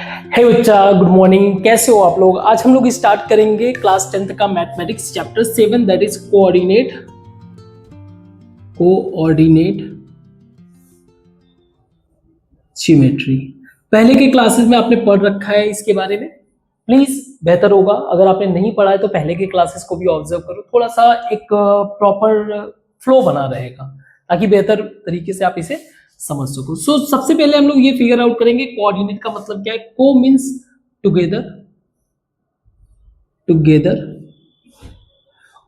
हे बच्चा, good morning. कैसे हो आप लोग? आज हम लोग स्टार्ट करेंगे क्लास 10th का mathematics chapter 7 that is coordinate geometry. पहले के क्लासेस में आपने पढ़ रखा है इसके बारे में। प्लीज बेहतर होगा अगर आपने नहीं पढ़ा है तो पहले के क्लासेस को भी ऑब्जर्व करो, थोड़ा सा एक प्रॉपर फ्लो बना रहेगा ताकि बेहतर तरीके से आप इसे समझ सको। सो सबसे पहले हम लोग ये फिगर आउट करेंगे कोऑर्डिनेट का मतलब क्या है। Co means together,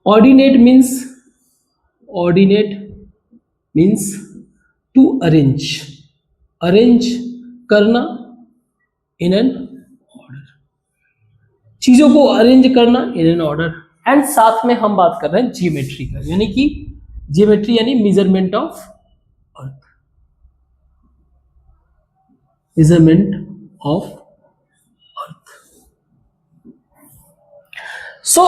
ordinate means to arrange करना इन एन ऑर्डर, चीजों को अरेंज करना इन एन ऑर्डर। एंड साथ में हम बात कर रहे हैं जियोमेट्री का, यानी कि जियोमेट्री यानी मेजरमेंट ऑफ अर्थ। सो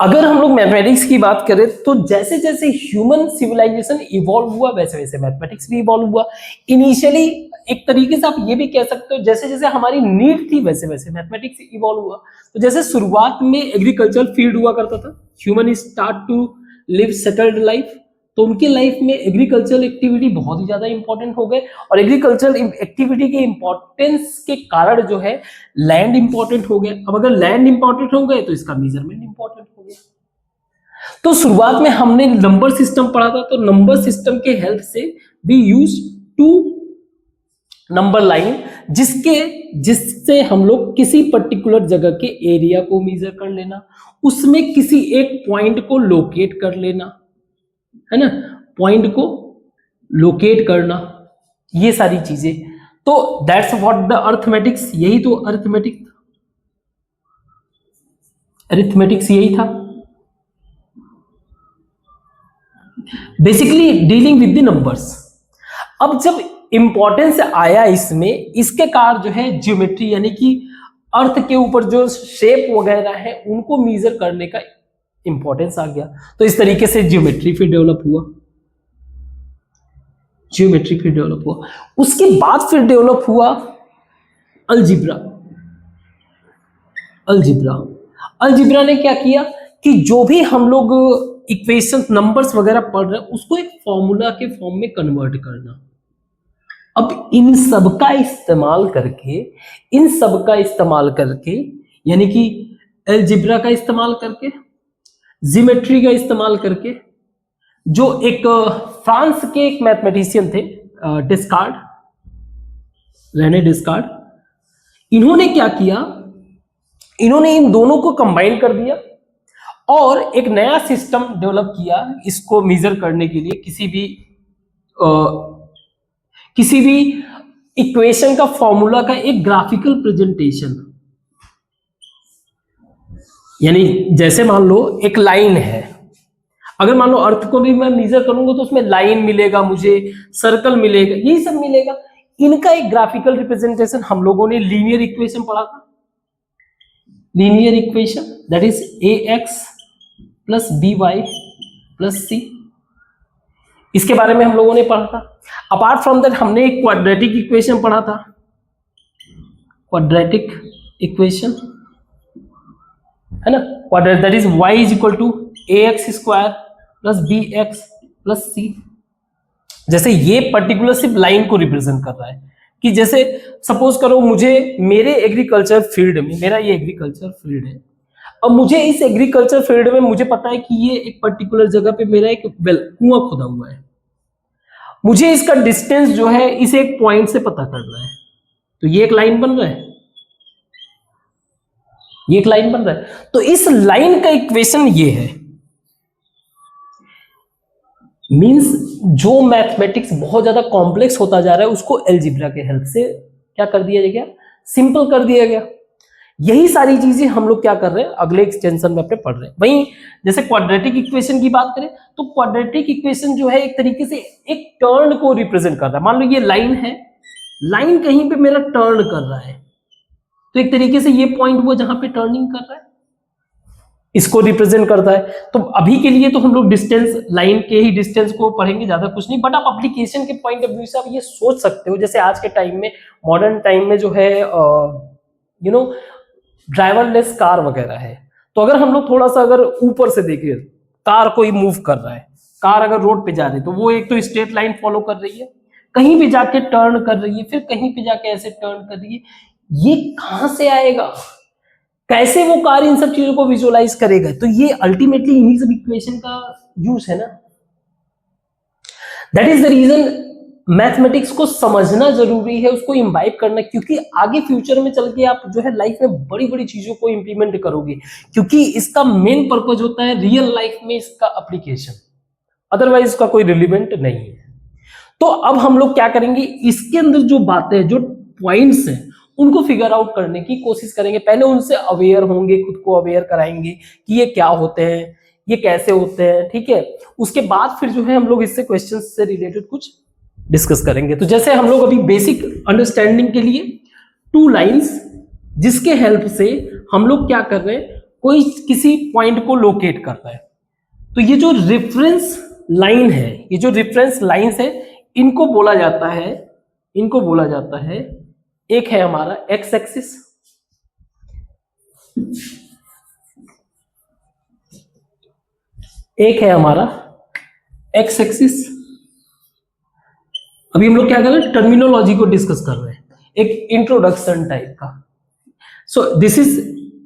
अगर हम लोग मैथमेटिक्स की बात करें तो जैसे जैसे ह्यूमन सिविलाइजेशन इवॉल्व हुआ वैसे वैसे मैथमेटिक्स भी इवॉल्व हुआ। इनिशियली एक तरीके से आप ये भी कह सकते हो जैसे जैसे हमारी नीड थी वैसे वैसे मैथमेटिक्स इवॉल्व हुआ। तो जैसे शुरुआत में एग्रीकल्चर फील्ड हुआ करता था, human start to live settled life, तो उनके लाइफ में एग्रीकल्चरल एक्टिविटी बहुत ही ज्यादा इंपॉर्टेंट हो गए। और एग्रीकल्चरल एक्टिविटी के इंपॉर्टेंस के कारण जो है लैंड इंपॉर्टेंट हो गया। अब अगर लैंड इंपॉर्टेंट हो गए तो इसका मेजरमेंट इंपॉर्टेंट हो गया। तो शुरुआत में हमने नंबर सिस्टम पढ़ा था, तो नंबर सिस्टम के हेल्प से we use to number line, जिससे हम लोग किसी पर्टिकुलर जगह के एरिया को मेजर कर लेना, उसमें किसी एक पॉइंट को लोकेट कर लेना, है ना, पॉइंट को लोकेट करना, ये सारी चीजें। तो दैट्स व्हाट द अरिथमेटिक्स, यही तो अरिथमेटिक्स यही था, basically dealing with the numbers. अब जब इंपॉर्टेंस आया इसमें, इसके कारण जो है ज्योमेट्री यानी कि अर्थ के ऊपर जो शेप वगैरह है उनको मेजर करने का इंपॉर्टेंस आ गया। तो इस तरीके से ज्योमेट्री फिर डेवलप हुआ। उसके बाद फिर डेवलप हुआ अलजिब्रा ने क्या किया कि जो भी हम लोग इक्वेशन नंबर्स वगैरह पढ़ रहे हैं उसको एक फॉर्मूला के फॉर्म में कन्वर्ट करना। अब इन सब का इस्तेमाल करके यानी कि अलजिब्रा का इस्तेमाल करके, ज्योमेट्री का इस्तेमाल करके, जो एक फ्रांस के एक मैथमेटिशियन थे रेने डिस्कार्ड, इन्होंने क्या किया, इन्होंने इन दोनों को कंबाइन कर दिया और एक नया सिस्टम डेवलप किया इसको मेजर करने के लिए। किसी भी इक्वेशन का फॉर्मूला का एक ग्राफिकल प्रेजेंटेशन, यानी जैसे मान लो एक लाइन है, अगर मान लो अर्थ को भी मैं मेजर करूंगा तो उसमें लाइन मिलेगा, मुझे सर्कल मिलेगा, यही सब मिलेगा। इनका एक ग्राफिकल रिप्रेजेंटेशन हम लोगों ने लीनियर इक्वेशन पढ़ा था, linear equation that is ax plus by plus c, इसके बारे में हम लोगों ने पढ़ा था। अपार्ट फ्रॉम दैट हमने एक क्वाड्रेटिक इक्वेशन पढ़ा था, क्वाड्रेटिक इक्वेशन है ना, quadratic that is y is equal to ax square plus bx plus c। जैसे ये पर्टिकुलर सिर्फ लाइन को रिप्रेजेंट कर रहा है कि जैसे सपोज करो मेरे एग्रीकल्चर फील्ड में, मेरा ये एग्रीकल्चर फील्ड है, अब मुझे इस एग्रीकल्चर फील्ड में मुझे पता है कि ये एक पर्टिकुलर जगह पे मेरा एक कुआं खुदा हुआ है, मुझे इसका डिस्टेंस जो है इस एक पॉइंट से पता करना है, तो ये एक लाइन बन रहा है, तो इस लाइन का इक्वेशन ये है। मींस जो मैथमेटिक्स बहुत ज्यादा कॉम्प्लेक्स होता जा रहा है उसको अलजेब्रा के हेल्प से क्या कर दिया गया, सिंपल कर दिया गया। यही सारी चीजें हम लोग क्या कर रहे हैं अगले एक्सटेंशन में अपने पढ़ रहे हैं। वहीं जैसे क्वाड्रेटिक इक्वेशन की बात करें तो क्वाड्रेटिक इक्वेशन जो है एक तरीके से एक टर्न को रिप्रेजेंट कर रहा है। मान लो ये लाइन है, लाइन कहीं पे मेरा टर्न कर रहा है, तो एक तरीके से ये पॉइंट हुआ जहां पे टर्निंग कर रहा है। इसको रिप्रेजेंट करता है। तो अभी के लिए तो हम लोग डिस्टेंस लाइन के ही डिस्टेंस को पढ़ेंगे, ज्यादा कुछ नहीं। बट आप एप्लीकेशन के पॉइंट ऑफ व्यू से आप ये सोच सकते हो, जैसे आज के टाइम में, मॉडर्न टाइम में जो है ड्राइवरलेस कार वगैरह है, तो अगर हम लोग थोड़ा सा अगर ऊपर से देखें, कार कोई मूव कर रहा है, कार अगर रोड पे जा रही है, तो वो एक तो स्ट्रेट लाइन फॉलो कर रही है, कहीं भी जाके टर्न कर रही है, फिर कहीं पे जाके ऐसे टर्न कर रही है। ये कहां से आएगा, कैसे वो कार इन सब चीजों को विजुअलाइज करेगा? तो ये अल्टीमेटली इन्हीं सब इक्वेशन का यूज है ना। That is the reason mathematics को समझना जरूरी है, उसको इम्बाइब करना, क्योंकि आगे फ्यूचर में चल के आप जो है लाइफ में बड़ी बड़ी चीजों को इंप्लीमेंट करोगे, क्योंकि इसका मेन पर्पज होता है रियल लाइफ में इसका एप्लीकेशन, अदरवाइज इसका कोई रिलेवेंट नहीं है। तो अब हम लोग क्या करेंगे, इसके अंदर जो बातें, जो पॉइंट्स हैं, उनको फिगर आउट करने की कोशिश करेंगे। पहले उनसे अवेयर होंगे, खुद को अवेयर कराएंगे कि ये क्या होते हैं, ये कैसे होते हैं, ठीक है। उसके बाद फिर जो है हम लोग इससे क्वेश्चन से रिलेटेड कुछ डिस्कस करेंगे। तो जैसे हम लोग अभी बेसिक अंडरस्टैंडिंग के लिए टू लाइंस, जिसके हेल्प से हम लोग क्या कर रहे हैं, कोई किसी पॉइंट को लोकेट कर रहा है। तो ये जो रेफरेंस लाइन है, ये जो रेफरेंस लाइंस है, इनको बोला जाता है, एक है हमारा एक्स एक्सिस, एक है हमारा एक्स एक्सिस। अभी हम लोग क्या कर रहे हैं, टर्मिनोलॉजी को डिस्कस कर रहे हैं, एक इंट्रोडक्शन टाइप का। So this is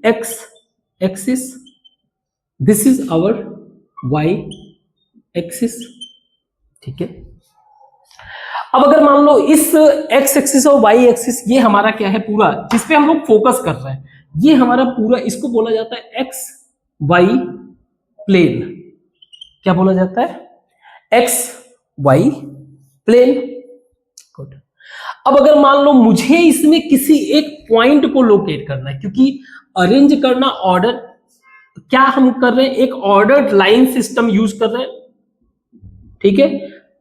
x axis, this is our y axis, ठीक है। अब अगर मान लो इस एक्स एक्सिस और वाई एक्सिस, ये हमारा क्या है पूरा, जिसपे हम लोग फोकस कर रहे हैं, ये हमारा पूरा, इसको बोला जाता है एक्स वाई प्लेन। क्या बोला जाता है, एक्स वाई प्लेन। गुड। अब अगर मान लो मुझे इसमें किसी एक पॉइंट को लोकेट करना है, क्योंकि अरेंज करना ऑर्डर, क्या हम कर रहे हैं, एक ऑर्डर्ड लाइन सिस्टम यूज कर रहे हैं, ठीक है।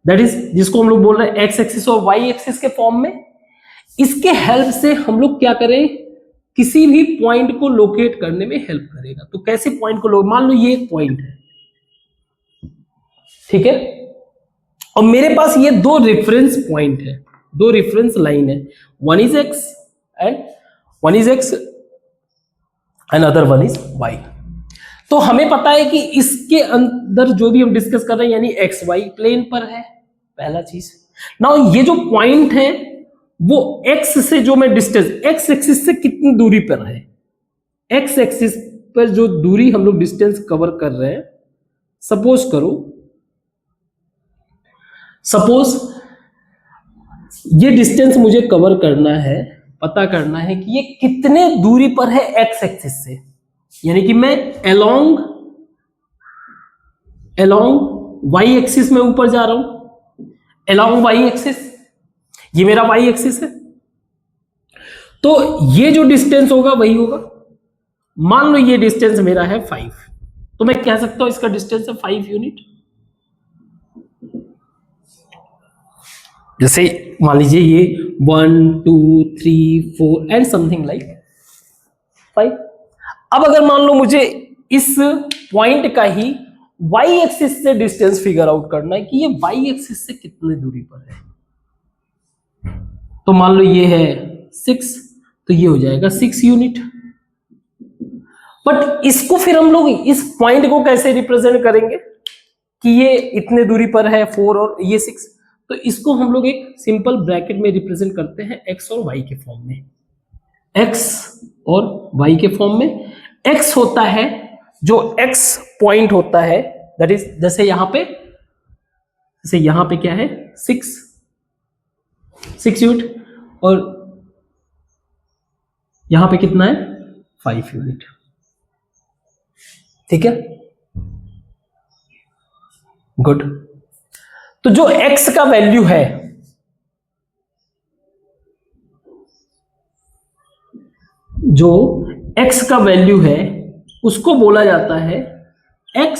दैट इज जिसको हम लोग बोल रहे हैं एक्स एक्सिस और वाई एक्सिस के फॉर्म में। इसके हेल्प से हम लोग क्या करें, किसी भी पॉइंट को लोकेट करने में हेल्प करेगा। तो कैसे पॉइंट को मान लो ये एक पॉइंट है, ठीक है, और मेरे पास ये दो रेफरेंस पॉइंट है, दो रेफरेंस लाइन है, one is x and other one is y. तो हमें पता है कि इसके अंदर जो भी हम डिस्कस कर रहे हैं, यानी एक्स वाई प्लेन पर है, पहला चीज। नाउ ये जो पॉइंट है, वो एक्स से जो मैं डिस्टेंस, एक्स एक्सिस से कितनी दूरी पर है, एक्स एक्सिस पर जो दूरी हम लोग डिस्टेंस कवर कर रहे हैं, सपोज ये डिस्टेंस मुझे कवर करना है, पता करना है कि ये कितने दूरी पर है एक्स एक्सिस से, यानी कि मैं अलोंग वाई एक्सिस में ऊपर जा रहा हूं, अलोंग वाई एक्सिस, ये मेरा वाई एक्सिस है। तो ये जो डिस्टेंस होगा वही होगा। मान लो ये डिस्टेंस मेरा है 5, तो मैं कह सकता हूं इसका डिस्टेंस है 5 यूनिट। जैसे मान लीजिए ये 1 2 3 4 एंड समथिंग लाइक 5। अब अगर मान लो मुझे इस पॉइंट का ही वाई एक्सिस से डिस्टेंस फिगर आउट करना है कि ये वाई एक्सिस से कितने दूरी पर है, तो मान लो ये है 6, तो ये हो जाएगा 6 यूनिट। बट इसको फिर हम लोग इस पॉइंट को कैसे रिप्रेजेंट करेंगे कि ये इतने दूरी पर है 4 और ये 6, तो इसको हम लोग एक सिंपल ब्रैकेट में रिप्रेजेंट करते हैं एक्स और वाई के फॉर्म में। एक्स और वाई के फॉर्म में एक्स होता है, जो एक्स पॉइंट होता है, दैट इज जैसे यहां पे क्या है 6 यूनिट, और यहां पे कितना है 5 यूनिट, ठीक है। गुड। तो जो x का वैल्यू है, जो x का वैल्यू है उसको बोला जाता है x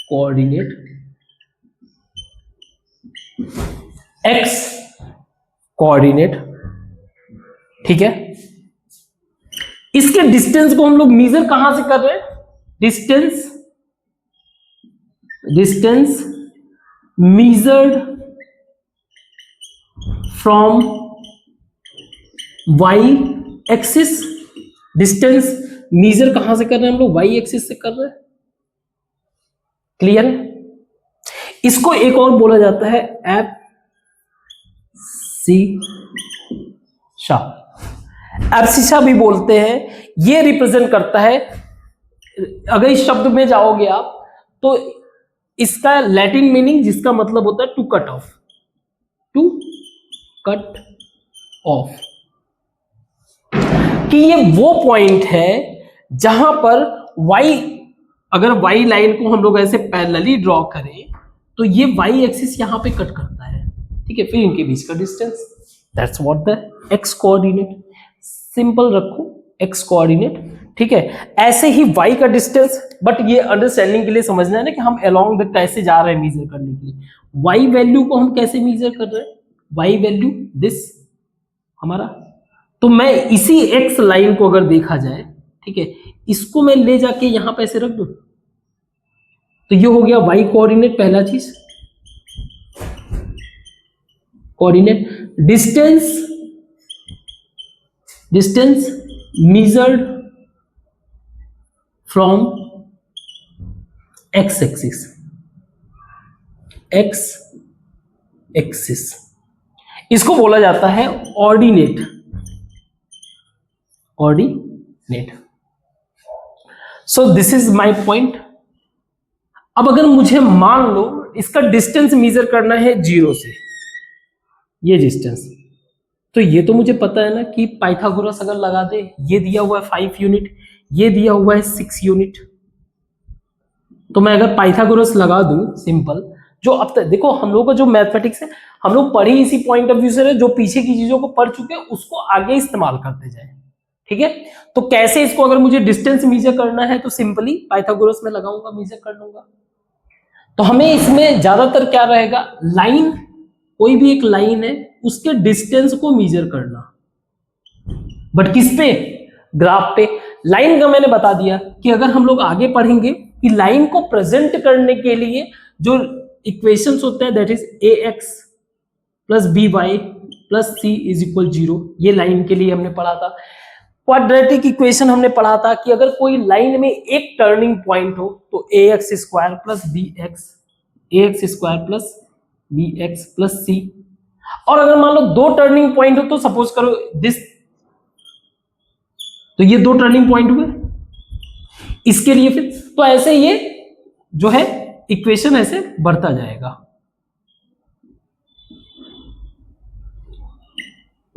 कोऑर्डिनेट, x कोऑर्डिनेट, ठीक है। इसके डिस्टेंस को हम लोग मेजर कहां से कर रहे हैं, distance measured from y axis. Distance measure कहां से कर रहे हैं हम लोग? y एक्सिस से कर रहे हैं। क्लियर है? इसको एक और बोला जाता है एब्सिशा। एब्सिशा भी बोलते हैं। ये रिप्रेजेंट करता है, अगर इस शब्द में जाओगे आप तो इसका लैटिन मीनिंग जिसका मतलब होता है to cut off, to cut off, कि ये वो पॉइंट है जहां पर y, अगर y लाइन को हम लोग ऐसे पैरेलली ड्रॉ करें तो ये y एक्सिस यहां पे कट करता है, ठीक है, फिर इनके बीच का distance, that's what the x coordinate. Simple रखो x कोऑर्डिनेट, ठीक है। ऐसे ही y का डिस्टेंस, बट ये अंडरस्टैंडिंग के लिए समझना है ना कि हम अलोंग द कैसे जा रहे हैं मीजर करने के लिए। y वैल्यू को हम कैसे मीजर कर रहे हैं? y वैल्यू दिस हमारा, तो मैं इसी x लाइन को अगर देखा जाए, ठीक है, इसको मैं ले जाके यहां पे ऐसे रख दूं तो ये हो गया y कोऑर्डिनेट, पहला चीज coordinate. Distance measured from x axis, इसको बोला जाता है ordinate. So this is my point. अब अगर मुझे मान लो इसका डिस्टेंस मेजर करना है 0 से, ये डिस्टेंस, तो ये तो मुझे पता है ना कि पाइथागोरस अगर लगा दे, ये दिया हुआ है 5 यूनिट, ये दिया हुआ है 6 यूनिट, तो मैं अगर पाइथागोरस लगा दूं सिंपल, जो अब तक देखो हम लोग का जो मैथमेटिक्स है हम लोग पढ़े इसी पॉइंट ऑफ व्यू से, जो पीछे की चीजों को पढ़ चुके हैं उसको आगे इस्तेमाल करते जाए, ठीक है। तो कैसे इसको अगर मुझे डिस्टेंस मेजर करना है तो सिंपली पाइथागोरस में लगाऊंगा, मेजर कर लूंगा। तो हमें इसमें ज्यादातर क्या रहेगा, लाइन, कोई भी एक लाइन है उसके डिस्टेंस को मेजर करना, बट किस पे? ग्राफ पे। लाइन का मैंने बता दिया कि अगर हम लोग आगे पढ़ेंगे कि लाइन को प्रेजेंट करने के लिए जो इक्वेशंस होते हैं, that is ax plus by plus c is equal 0, ये लाइन के लिए हमने पढ़ा था। क्वाड्रेटिक इक्वेशन हमने पढ़ा था कि अगर कोई लाइन में एक टर्निंग पॉइंट हो तो ax square plus bx plus c, और अगर मान लो 2 टर्निंग पॉइंट हो तो सपोज करो दिस, तो ये 2 टर्निंग पॉइंट हुए इसके लिए, फिर तो ऐसे ये जो है इक्वेशन ऐसे बढ़ता जाएगा,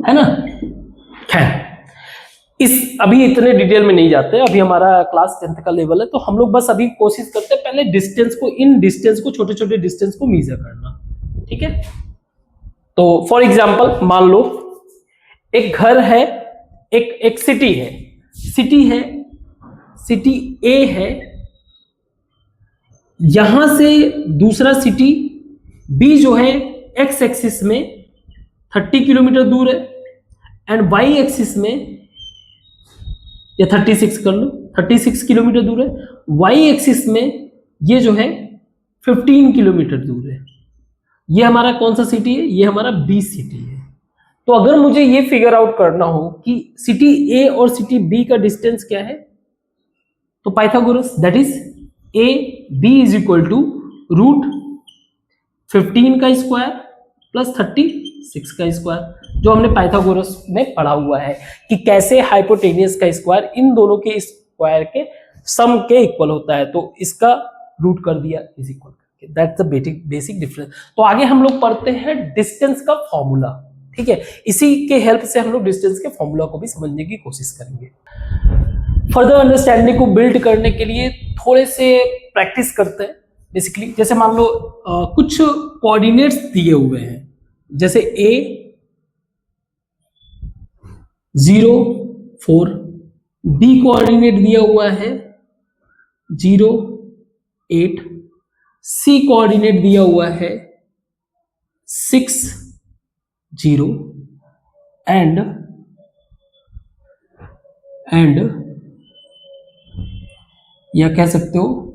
है ना। खैर इस अभी इतने डिटेल में नहीं जाते, अभी हमारा क्लास 10th का लेवल है, तो हम लोग बस अभी कोशिश करते हैं पहले डिस्टेंस को, इन डिस्टेंस को, छोटे छोटे डिस्टेंस को मेजर करना, ठीक है। तो फॉर एग्जांपल मान लो एक घर है, एक सिटी है, सिटी ए है, यहां से दूसरा सिटी बी जो है एक्स एक्सिस में 30 किलोमीटर दूर है, एंड वाई एक्सिस में, या 36 कर लो, 36 किलोमीटर दूर है, वाई एक्सिस में ये जो है 15 किलोमीटर दूर है। ये हमारा कौन सा सिटी है? ये हमारा बी सिटी है। तो अगर मुझे ये फिगर आउट करना हो कि सिटी ए और सिटी बी का डिस्टेंस क्या है, तो Pythagoras, that is A B is equal to root 15 का स्क्वायर प्लस 36 का स्क्वायर, जो हमने पाइथागोरस में पढ़ा हुआ है कि कैसे हाइपोटेनियस का स्क्वायर इन दोनों के स्क्वायर के सम के इक्वल होता है, तो इसका रूट कर दिया इज इक्वल करके, दैट्स द बेसिक डिफरेंस। तो आगे हम लोग पढ़ते हैं डिस्टेंस का फॉर्मूला, ठीक है, इसी के हेल्प से हम लोग डिस्टेंस के फॉर्मूला को भी समझने की कोशिश करेंगे। फर्दर अंडरस्टैंडिंग को बिल्ड करने के लिए थोड़े से प्रैक्टिस करते हैं। बेसिकली जैसे मान लो कुछ कोऑर्डिनेट्स दिए हुए हैं, जैसे a 0 4, b कोऑर्डिनेट दिया हुआ है 0 8, c कोऑर्डिनेट दिया हुआ है 6 0, एंड या कह सकते हो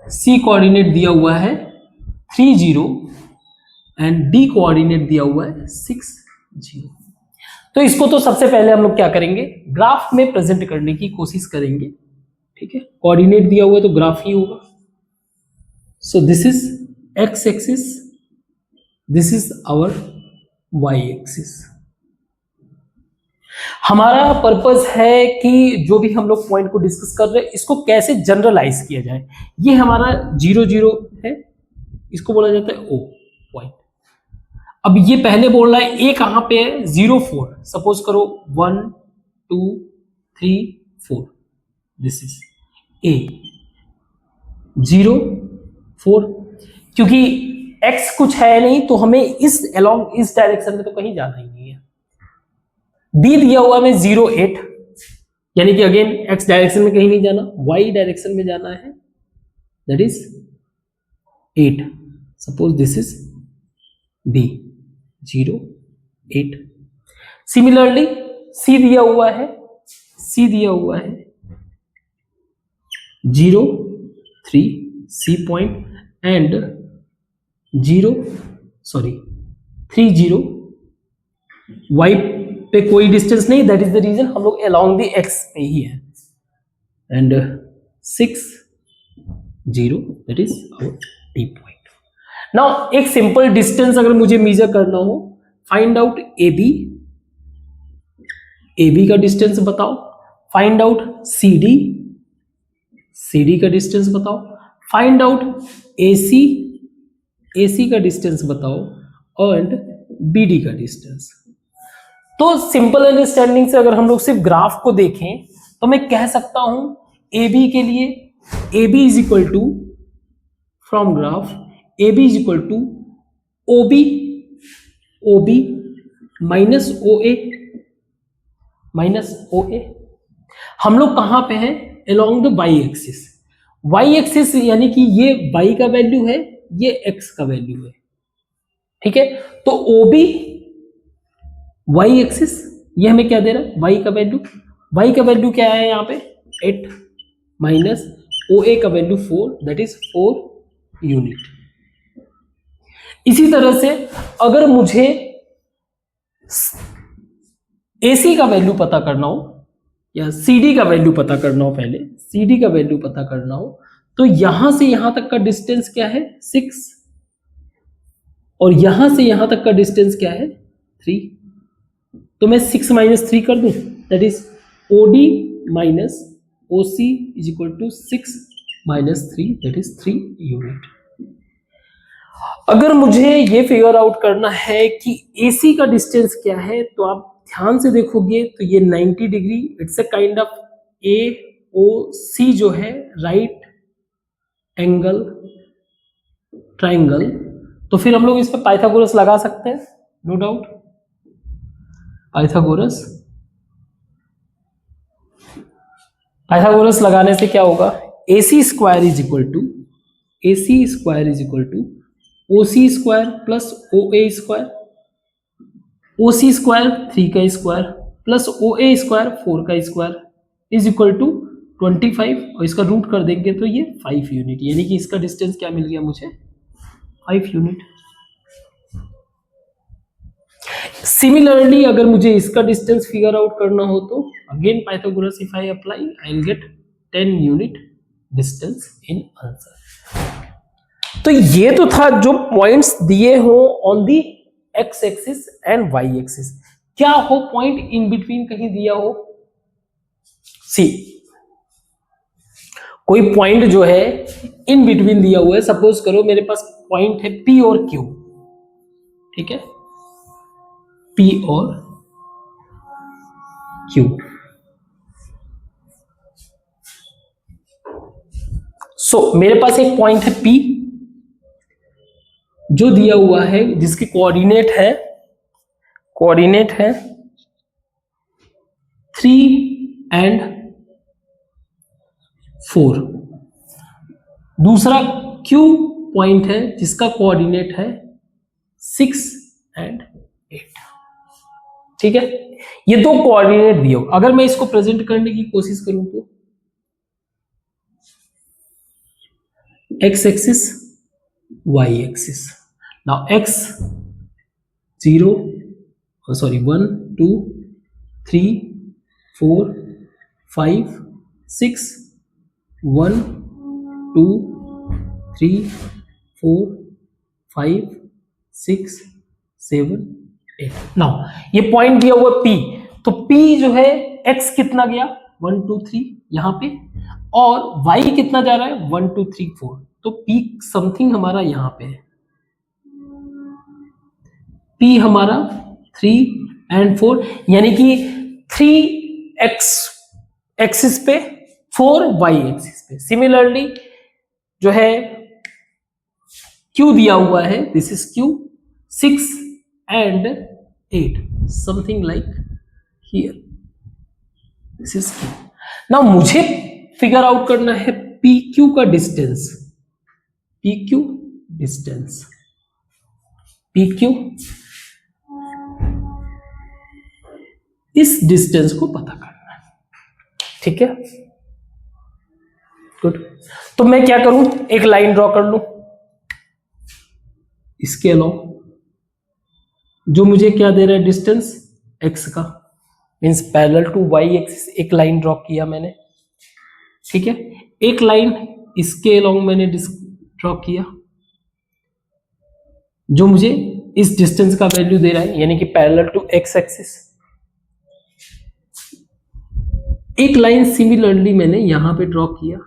सी कोऑर्डिनेट दिया हुआ है 30 एंड डी कोऑर्डिनेट दिया हुआ है 60। तो इसको तो सबसे पहले हम लोग क्या करेंगे, ग्राफ में प्रेजेंट करने की कोशिश करेंगे। ठीक है, कोऑर्डिनेट दिया हुआ है तो ग्राफ ही होगा। So this is x axis, this is our y axis. हमारा पर्पस है कि जो भी हम लोग पॉइंट को डिस्कस कर रहे हैं इसको कैसे जनरलाइज किया जाए। ये हमारा 0 0 है, इसको बोला जाता है ओ पॉइंट। अब ये पहले बोल रहा है ए कहां पे है, 0 4। सपोज करो 1 2 3 4, दिस इज ए 0 4। क्योंकि x कुछ है नहीं तो हमें इस अलोंग इस डायरेक्शन में तो कहीं जाना ही नहीं है। b दिया हुआ में 0 8, यानी कि अगेन x डायरेक्शन में कहीं नहीं जाना, y डायरेक्शन में जाना है, that is 8। Suppose this is b 0 8। Similarly c दिया हुआ है 0 3 c पॉइंट एंड 3 0। y पे कोई डिस्टेंस नहीं, दैट इज द रीजन हम लोग अलोंग द x पे ही है, and 6 0, that is our d point. Now एक सिंपल डिस्टेंस अगर मुझे मेजर करना हो, फाइंड आउट AB का डिस्टेंस बताओ, फाइंड आउट CD का डिस्टेंस बताओ, फाइंड आउट AC का डिस्टेंस बताओ, और BD का डिस्टेंस। तो सिंपल अंडरस्टैंडिंग से अगर हम लोग सिर्फ ग्राफ को देखें तो मैं कह सकता हूं AB के लिए AB is equal to, from graph AB is equal to OB minus OA। हम लोग कहां पे हैं, अलोंग द वाई एक्सिस, यानी कि ये y का वैल्यू है, ये x का वैल्यू है। ठीक है, तो OB वाई एक्सिस, ये हमें क्या दे रहा है, y का वैल्यू क्या है यहाँ पे 8 माइनस OA का वैल्यू 4, दैट इज 4 यूनिट। इसी तरह से अगर मुझे AC का वैल्यू पता करना हो या CD का वैल्यू पता करना हो, पहले CD का वैल्यू पता करना हो, तो यहां से यहां तक का डिस्टेंस क्या है 6, और यहां से यहां तक का डिस्टेंस क्या है 3। तो मैं 6 माइनस 3 कर दूं, that is OD minus OC is equal to 6 minus 3, that is 3 unit. अगर मुझे ये फिगर आउट करना है कि AC का डिस्टेंस क्या है, तो आप ध्यान से देखोगे तो ये 90 degree, it's a kind of AOC जो है राइट एंगल ट्राइंगल। तो फिर हम लोग इस पर पाइथागोरस लगा सकते हैं, नो डाउट। पाइथागोरस लगाने से क्या होगा, AC square is equal to OC square plus OA square, OC square 3 का स्क्वायर प्लस OA स्क्वायर 4 का स्क्वायर इज इक्वल टू 25, और इसका रूट कर देंगे तो ये 5 यूनिट, यानी कि इसका डिस्टेंस क्या मिल गया मुझे 5 यूनिट। सिमिलरली अगर मुझे इसका डिस्टेंस फिगर आउट करना हो तो again Pythagoras if I apply, I will get 10 unit distance in answer. तो ये तो था जो पॉइंट्स दिए हो on the x axis and y axis. क्या हो पॉइंट इन बिटवीन कहीं दिया हो, सी कोई पॉइंट जो है इन बिटवीन दिया हुआ है, सपोज करो मेरे पास पॉइंट है P और Q, ठीक है, P और Q। मेरे पास एक पॉइंट है P जो दिया हुआ है, जिसकी कोऑर्डिनेट है 3 and 4। दूसरा Q पॉइंट है जिसका कोऑर्डिनेट है 6 and 8। ठीक है, ये दो कोऑर्डिनेट दिए हो। अगर मैं इसको प्रेजेंट करने की कोशिश करूं तो x axis, y axis. Now x 0 sorry 1 2 3 4 5 6 1 2 3 4 5 6 7 8. Now ये पॉइंट दिया हुआ P, तो P जो है x कितना गया 1 2 3 यहां पे, और y कितना जा रहा है 1 2 3 4, तो P समथिंग हमारा यहां पे है. P हमारा 3 and 4, यानी कि 3x एक्सिस पे 4y एक्सिस पे. सिमिलरली जो है Q दिया हुआ है, this is Q 6 and 8 something like here, this is Q. Now मुझे फिगर आउट करना है PQ का डिस्टेंस. PQ डिस्टेंस, PQ इस डिस्टेंस को पता करना है. ठीक है, गुड. तो मैं क्या करूं, एक लाइन ड्रॉ कर लूं इसके अलावा, जो मुझे क्या दे रहा है डिस्टेंस x का, means parallel to y axis. एक लाइन ड्रॉ किया मैंने, ठीक है. एक लाइन इसके अलोंग मैंने ड्रॉ किया जो मुझे इस डिस्टेंस का वैल्यू दे रहा है, यानी कि पैरेलल टू x एक्सिस. एक लाइन सिमिलरली मैंने यहां पे ड्रॉ किया,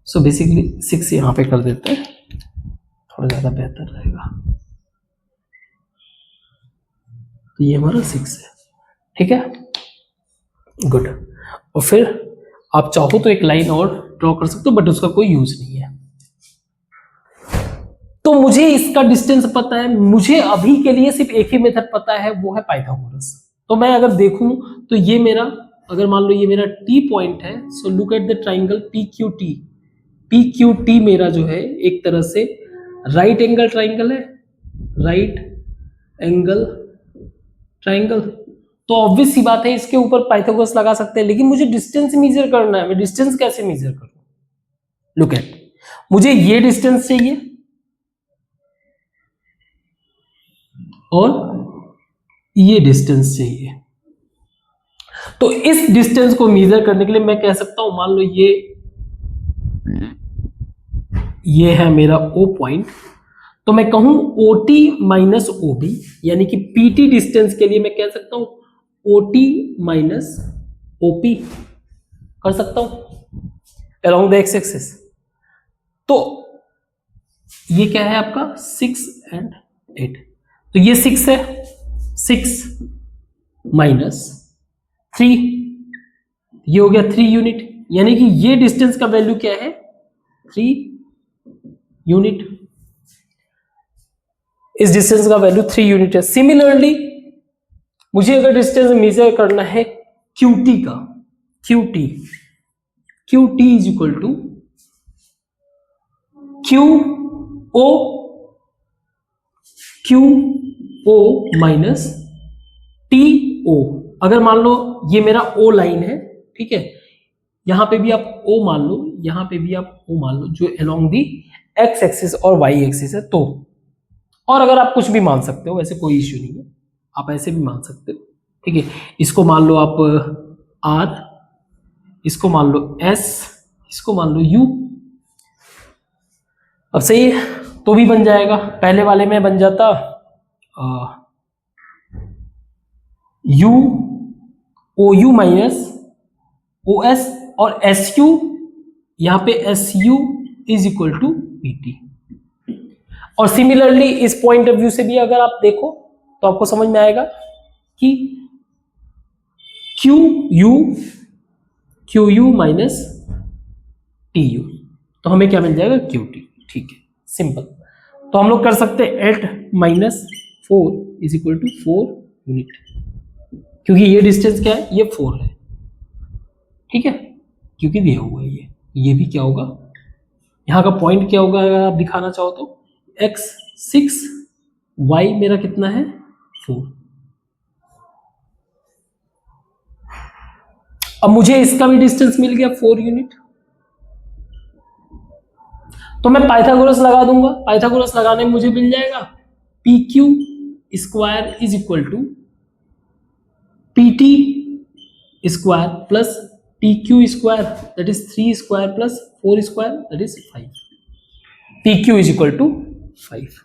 सो बेसिकली 6 यहां पे कर देते हैं, थोड़ा ज्यादा बेहतर रहेगा. तो ये हमारा 6 है. ठीक है, गुड. और फिर आप चाहो तो एक लाइन और ड्रॉ कर सकते हो, बट उसका कोई यूज नहीं है. तो मुझे इसका डिस्टेंस पता है, मुझे अभी के लिए सिर्फ एक ही मेथड पता है, वो है पाइथागोरस. तो मैं अगर देखूं तो ये मेरा, अगर मान लो ये मेरा T पॉइंट है, so look at the triangle PQT. PQT मेरा जो है एक तरह से राइट एंगल ट्राइंगल है, राइट एंगल ट्राइंगल. तो ऑब्वियस सी बात है इसके ऊपर पाइथागोरस लगा सकते हैं, लेकिन मुझे डिस्टेंस मेजर करना है. मैं डिस्टेंस कैसे मेजर करूं, लुक एट, मुझे ये डिस्टेंस चाहिए और ये डिस्टेंस चाहिए. तो इस डिस्टेंस को मेजर करने के लिए मैं कह सकता हूं, मान लो ये है मेरा O पॉइंट, तो मैं कहूं OT माइनस OB, यानी कि PT डिस्टेंस के लिए मैं कह सकता हूं OT माइनस OP कर सकता हूं अलोंग द एक्स एक्सिस. तो ये क्या है आपका 6 and 8, तो ये 6 है, 6 माइनस 3, ये हो गया 3 यूनिट, यानी कि ये डिस्टेंस का वैल्यू क्या है 3 यूनिट. इस डिस्टेंस का वैल्यू 3 यूनिट है. सिमिलरली मुझे अगर डिस्टेंस मेजर करना है QT का, QT is equal to QO minus TO. अगर मान लो ये मेरा O लाइन है, ठीक है, यहां पे भी आप O मान लो, यहां पे भी आप O मान लो, जो अलोंग दी x एक्सिस और y एक्सिस है. तो और अगर आप कुछ भी मान सकते हो, वैसे कोई इश्यू नहीं है, आप ऐसे भी मान सकते हो. ठीक है, इसको मान लो आप R, इसको मान लो S, इसको मान लो U. अब सही है, तो भी बन जाएगा. पहले वाले में बन जाता U OU माइनस OS और SU, यहां पे SU is equal to PT. और सिमिलरली इस पॉइंट ऑफ व्यू से भी अगर आप देखो तो आपको समझ में आएगा कि QU माइनस TU, तो हमें क्या मिल जाएगा QT. ठीक है, सिंपल. तो हम लोग कर सकते हैं 8 minus 4 is equal to 4 unit, क्योंकि ये डिस्टेंस क्या है, ये 4 है. ठीक है, क्योंकि दिया हुआ है ये भी क्या होगा, यहां का पॉइंट क्या होगा अगर आप दिखाना चाहो तो x 6, y मेरा कितना है 4. अब मुझे इसका भी डिस्टेंस मिल गया 4 यूनिट, तो मैं पाइथागोरस लगा दूंगा। पाइथागोरस लगाने में मुझे मिल जाएगा P Q square is equal to P T square plus P Q square that is 3 square plus 4 square that is 5। P Q is equal to 5।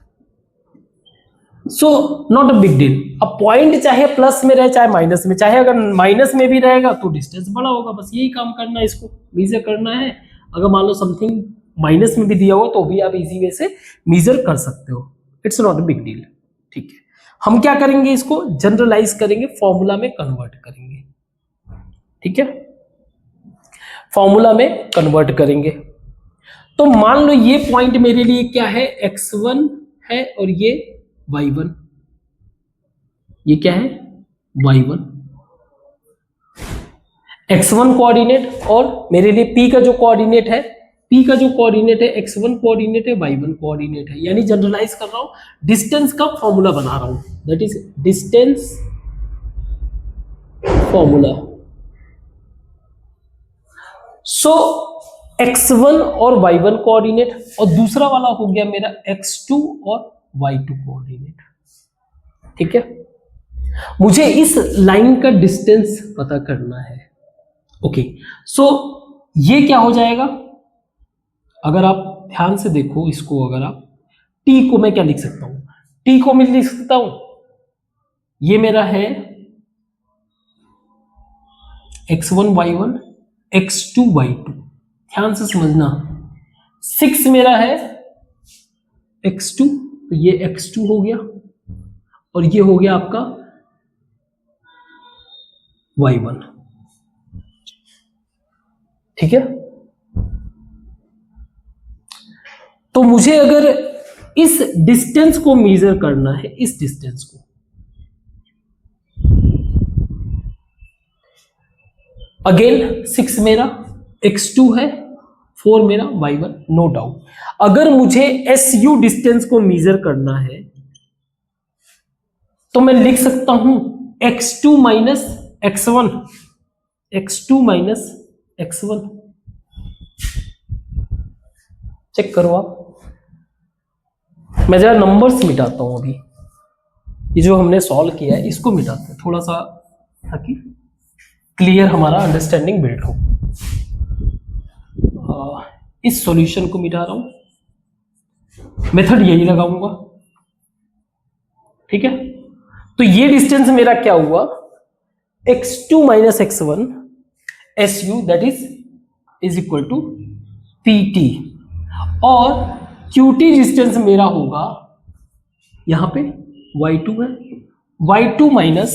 So not a big deal. अब point चाहे plus में रहे चाहे minus में, चाहे अगर minus में भी रहेगा तो डिस्टेंस बड़ा होगा, बस यही काम करना है, इसको मेजर करना है। अगर मान लो समथिंग माइनस में भी दिया हो तो भी आप इजी वे से मेजर कर सकते हो, it's not a big deal. ठीक है, हम क्या करेंगे, इसको जनरलाइज करेंगे, फॉर्मूला में कन्वर्ट करेंगे। ठीक है, फॉर्मूला में कन्वर्ट करेंगे। तो मान लो ये पॉइंट मेरे लिए क्या है, x1 है और ये y1, ये क्या है y1, x1 कोऑर्डिनेट और मेरे लिए p का जो कोऑर्डिनेट है, p का जो कोऑर्डिनेट है x1 कोऑर्डिनेट है, y1 कोऑर्डिनेट है। यानी जनरलाइज कर रहा हूं, डिस्टेंस का फॉर्मूला बना रहा हूं, that is distance formula. So x1 और y1 कोऑर्डिनेट और दूसरा वाला हो गया मेरा x2 और y2 कोऑर्डिनेट। ठीक है, मुझे इस लाइन का डिस्टेंस पता करना है। ओके, सो ये क्या हो जाएगा, अगर आप ध्यान से देखो इसको, अगर आप t को मैं क्या लिख सकता हूं, t को मैं लिख सकता हूं, ये मेरा है x1 y1 x2 y2, ध्यान से समझना। 6 मेरा है x2, तो ये x2 हो गया और ये हो गया आपका y1। ठीक है, तो मुझे अगर इस डिस्टेंस को मेजर करना है, इस डिस्टेंस को, अगेन 6 मेरा x2 है, 4 मेरा y1, नो डाउट। अगर मुझे SU डिस्टेंस को मेजर करना है तो मैं लिख सकता हूं x2 minus x1, x2 minus x1। Check करो आप, मैं जरा नंबर्स मिटाता हूं अभी, ये जो हमने सॉल्व किया है इसको मिटाते हैं थोड़ा सा, ताकि क्लियर हमारा अंडरस्टैंडिंग बिल्ड हो। इस सॉल्यूशन को मिटा रहा हूं, मेथड यही लगाऊंगा। ठीक है, तो ये डिस्टेंस मेरा क्या हुआ, x2 minus x1 SU that is equal to PT, और QT डिस्टेंस मेरा होगा यहां पे y2 है, y2 माइनस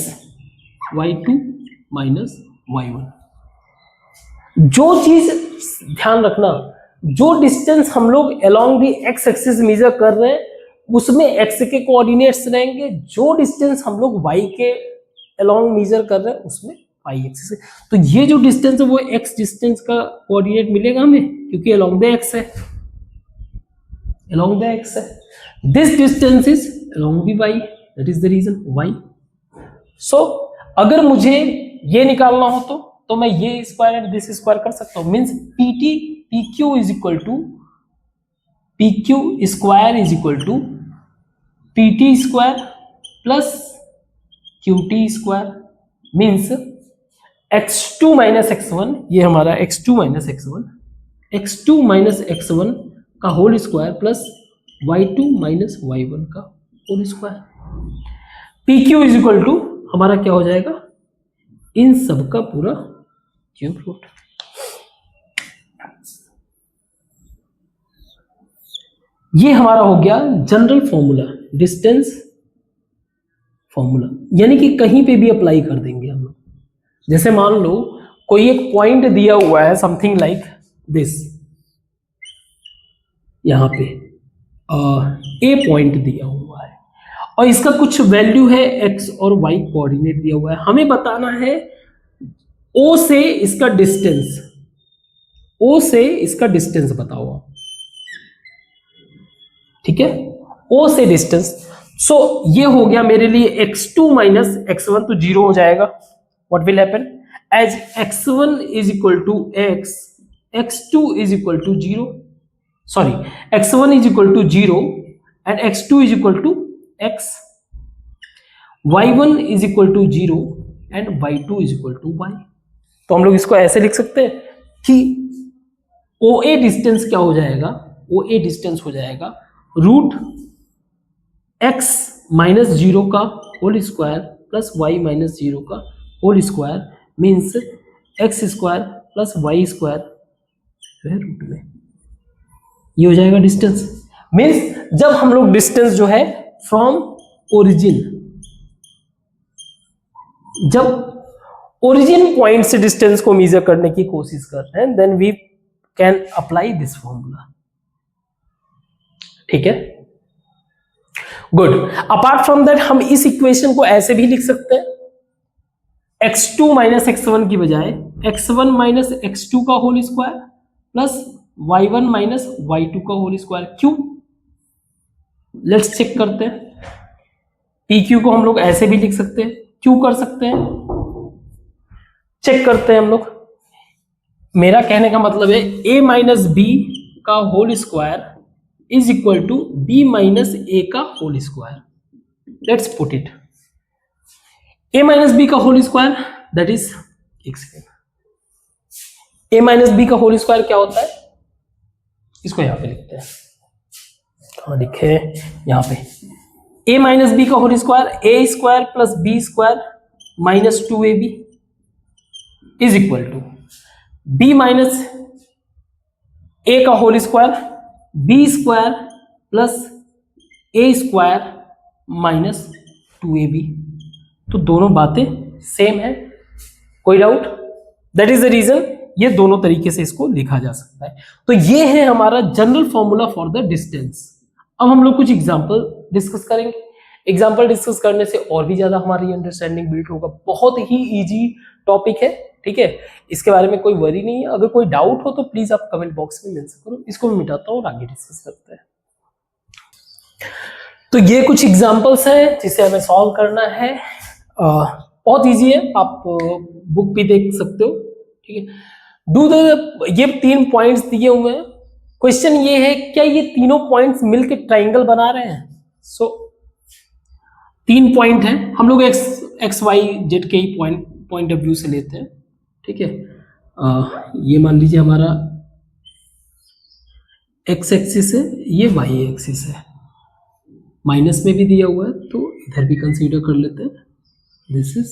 y1। जो चीज ध्यान रखना, जो डिस्टेंस हम लोग along the x axis measure कर रहे हैं उसमें x के कोऑर्डिनेट्स रहेंगे, जो डिस्टेंस हम लोग y के अलोंग मेजर कर रहे हैं उसमें y एक्सिस। तो ये जो डिस्टेंस है वो x डिस्टेंस का कोऑर्डिनेट मिलेगा हमें, क्योंकि अलोंग द x है, अलोंग द x है। This distance is along the y, that is the reason y। So अगर मुझे ये निकालना हो तो मैं ये स्क्वायर एंड दिस स्क्वायर कर सकता हूं, means PQ is equal to PQ square is equal to PT square plus QT square, means x2 minus x1, ये हमारा x2 माइनस x1 का whole square plus y2 minus y1 का whole square. PQ is equal to हमारा क्या हो जाएगा, इन सब का पूरा क्यूब रूट। ये हमारा हो गया जनरल फॉर्मूला, डिस्टेंस फॉर्मूला, यानी कि कहीं पे भी अप्लाई कर देंगे हम लोग। जैसे मान लो कोई एक पॉइंट दिया हुआ है, समथिंग लाइक दिस, यहां पे ए पॉइंट दिया हुआ है और इसका कुछ वैल्यू है x और y कोऑर्डिनेट दिया हुआ है। हमें बताना है O से इसका डिस्टेंस, O से इसका डिस्टेंस बताओ आप। ठीक है, O से डिस्टेंस। सो ये हो गया मेरे लिए x2 माइनस x1, तो 0 हो जाएगा। What will happen, as x1 is equal to x, x2 is equal to 0, sorry x1 is equal to 0 and x2 is equal to x, y1 is equal to 0 and y2 is equal to y। तो हम लोग इसको ऐसे लिख सकते हैं कि OA distance क्या हो जाएगा, OA डिस्टेंस हो जाएगा रूट x माइनस 0 का whole square plus y minus 0 का whole square means x square plus y square जो है रूट में, ये हो जाएगा डिस्टेंस। मीन्स जब हम लोग डिस्टेंस जो है फ्रॉम ओरिजिन, जब ओरिजिन पॉइंट से डिस्टेंस को मेजर करने की कोशिश कर रहे हैं, then we can apply this formula. ठीक है, गुड। अपार्ट फ्रॉम दैट हम इस इक्वेशन को ऐसे भी लिख सकते हैं, x2 माइनस x1 की बजाय x1 माइनस x2 का whole square plus y1 minus y2 का होल स्क्वायर। क्यों, लेट्स चेक करते हैं। PQ को हम लोग ऐसे भी लिख सकते हैं, क्यों कर सकते हैं, चेक करते हैं हम लोग। मेरा कहने का मतलब है a माइनस बी का whole square is equal to b minus a का whole square. Let's put it, a minus b का होल स्क्वायर दैट इज, एक सेकेंड, a माइनस बी का होल स्क्वायर क्या होता है, इसको यहां पे लिखते हैं, कहां लिखे, यहां पे, a माइनस बी का whole square a square plus b square minus 2ab is equal to b minus a का whole square b square plus a square minus 2ab। तो दोनों बातें सेम है, कोई doubt? That is the reason ये दोनों तरीके से इसको लिखा जा सकता है। तो ये है हमारा general formula for the distance. अब हम लोग कुछ एग्जांपल डिस्कस करेंगे। एग्जांपल डिस्कस करने से और भी ज्यादा हमारी अंडरस्टैंडिंग बिल्ड होगा। बहुत ही इजी टॉपिक है, ठीक है, इसके बारे में कोई वरी नहीं है। अगर कोई डाउट हो तो प्लीज आप कमेंट बॉक्स में मेंशन करो, इसको मैं मिटाता हूँ और आगे डिस्कस करते हैं। तो ये कुछ एग्जांपल्स हैं जिसे हमें सॉल्व करना है। बहुत इजी है, आप बुक भी देख सकते हो, ठीक है। डू द, ये 3 पॉइंट्स दिए हुए हैं। क्वेश्चन ये है, क्या ये तीनों पॉइंट्स मिलकर ट्राइंगल बना रहे हैं? सो 3 पॉइंट हैं, हम लोग एक्स वाई जेड के ही पॉइंट ऑफ व्यू से लेते हैं, ठीक है। ये मान लीजिए हमारा एक्स एक्सिस है, ये वाई एक्सिस है, माइनस में भी दिया हुआ है तो इधर भी कंसीडर कर लेते हैं। This is,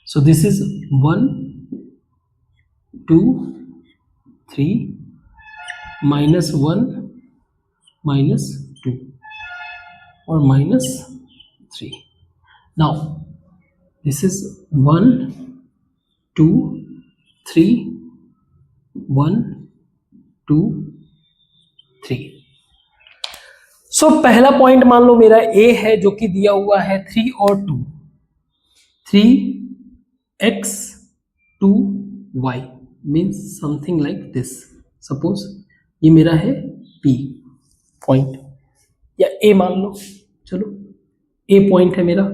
so this is 1 2 3 -1 -2 और -3। Now this is 1 2 3 1 2 3। सो पहला पॉइंट मान लो मेरा ए है जो कि दिया हुआ है 3 और 2, 3x 2y means something like this. Suppose ये मेरा है P पॉइंट या A मान लो, चलो A पॉइंट है मेरा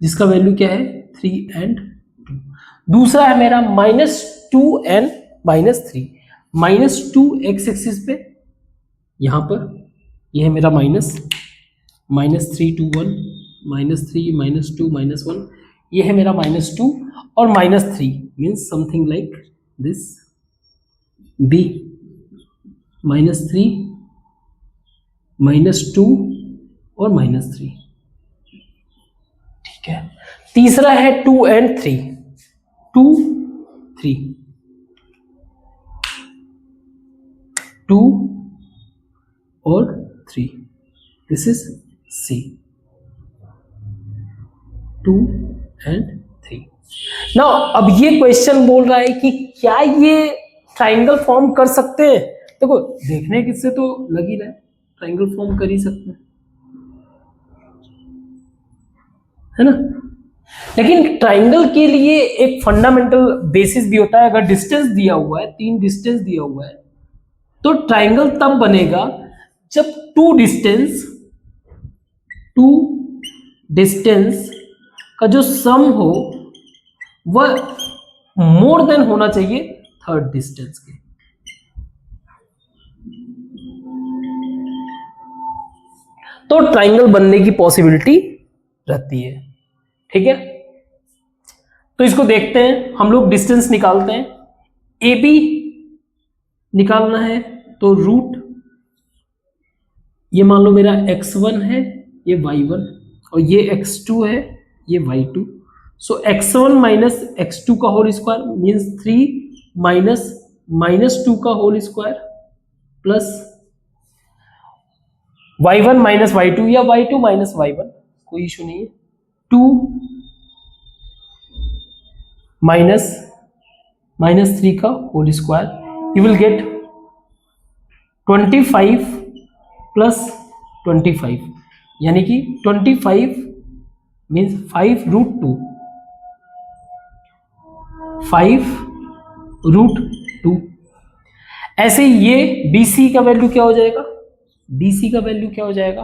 जिसका वैल्यू क्या है 3 and 2। दूसरा है मेरा -2 and -3, -2 x एक्सिस पे, यहां पर ये है मेरा -3 2 1 -3 -2 -1, ये है मेरा -2 और -3 means something like this. B -3 -2 और -3, ठीक है। तीसरा है 2 and 3, 2 3 2 और 3, this is C 2 and 3। Now अब ये क्वेश्चन बोल रहा है कि क्या ये ट्राइंगल फॉर्म कर सकते हैं? देखो देखने किससे तो लग ही रहा है ट्राइंगल फॉर्म कर ही सकते हैं, है ना। लेकिन ट्राइंगल के लिए एक फंडामेंटल बेसिस भी होता है। अगर डिस्टेंस दिया हुआ है, 3 डिस्टेंस दिया हुआ है, तो ट्राइंगल तब बनेगा जब 2 डिस्टेंस का जो सम हो वह मोर देन होना चाहिए थर्ड डिस्टेंस के। तो ट्राइंगल बनने की पॉसिबिलिटी रहती है। ठीक है, तो इसको देखते हैं, हम लोग डिस्टेंस निकालते हैं। ए बी निकालना है तो रूट, ये मान लो मेरा x1 है, ये y1, और ये x2 है, ये y2। सो x1 माइनस x2 का होल स्क्वायर मीन्स 3 माइनस 2 का whole square plus y1 minus y2 या y2 माइनस y1, कोई इशू नहीं है। 2 माइनस 3 का whole square, you will get 25 plus 25, यानी कि 25 मीन्स 5√2, 5√2। ऐसे ये BC का वैल्यू क्या हो जाएगा, BC का वैल्यू क्या हो जाएगा,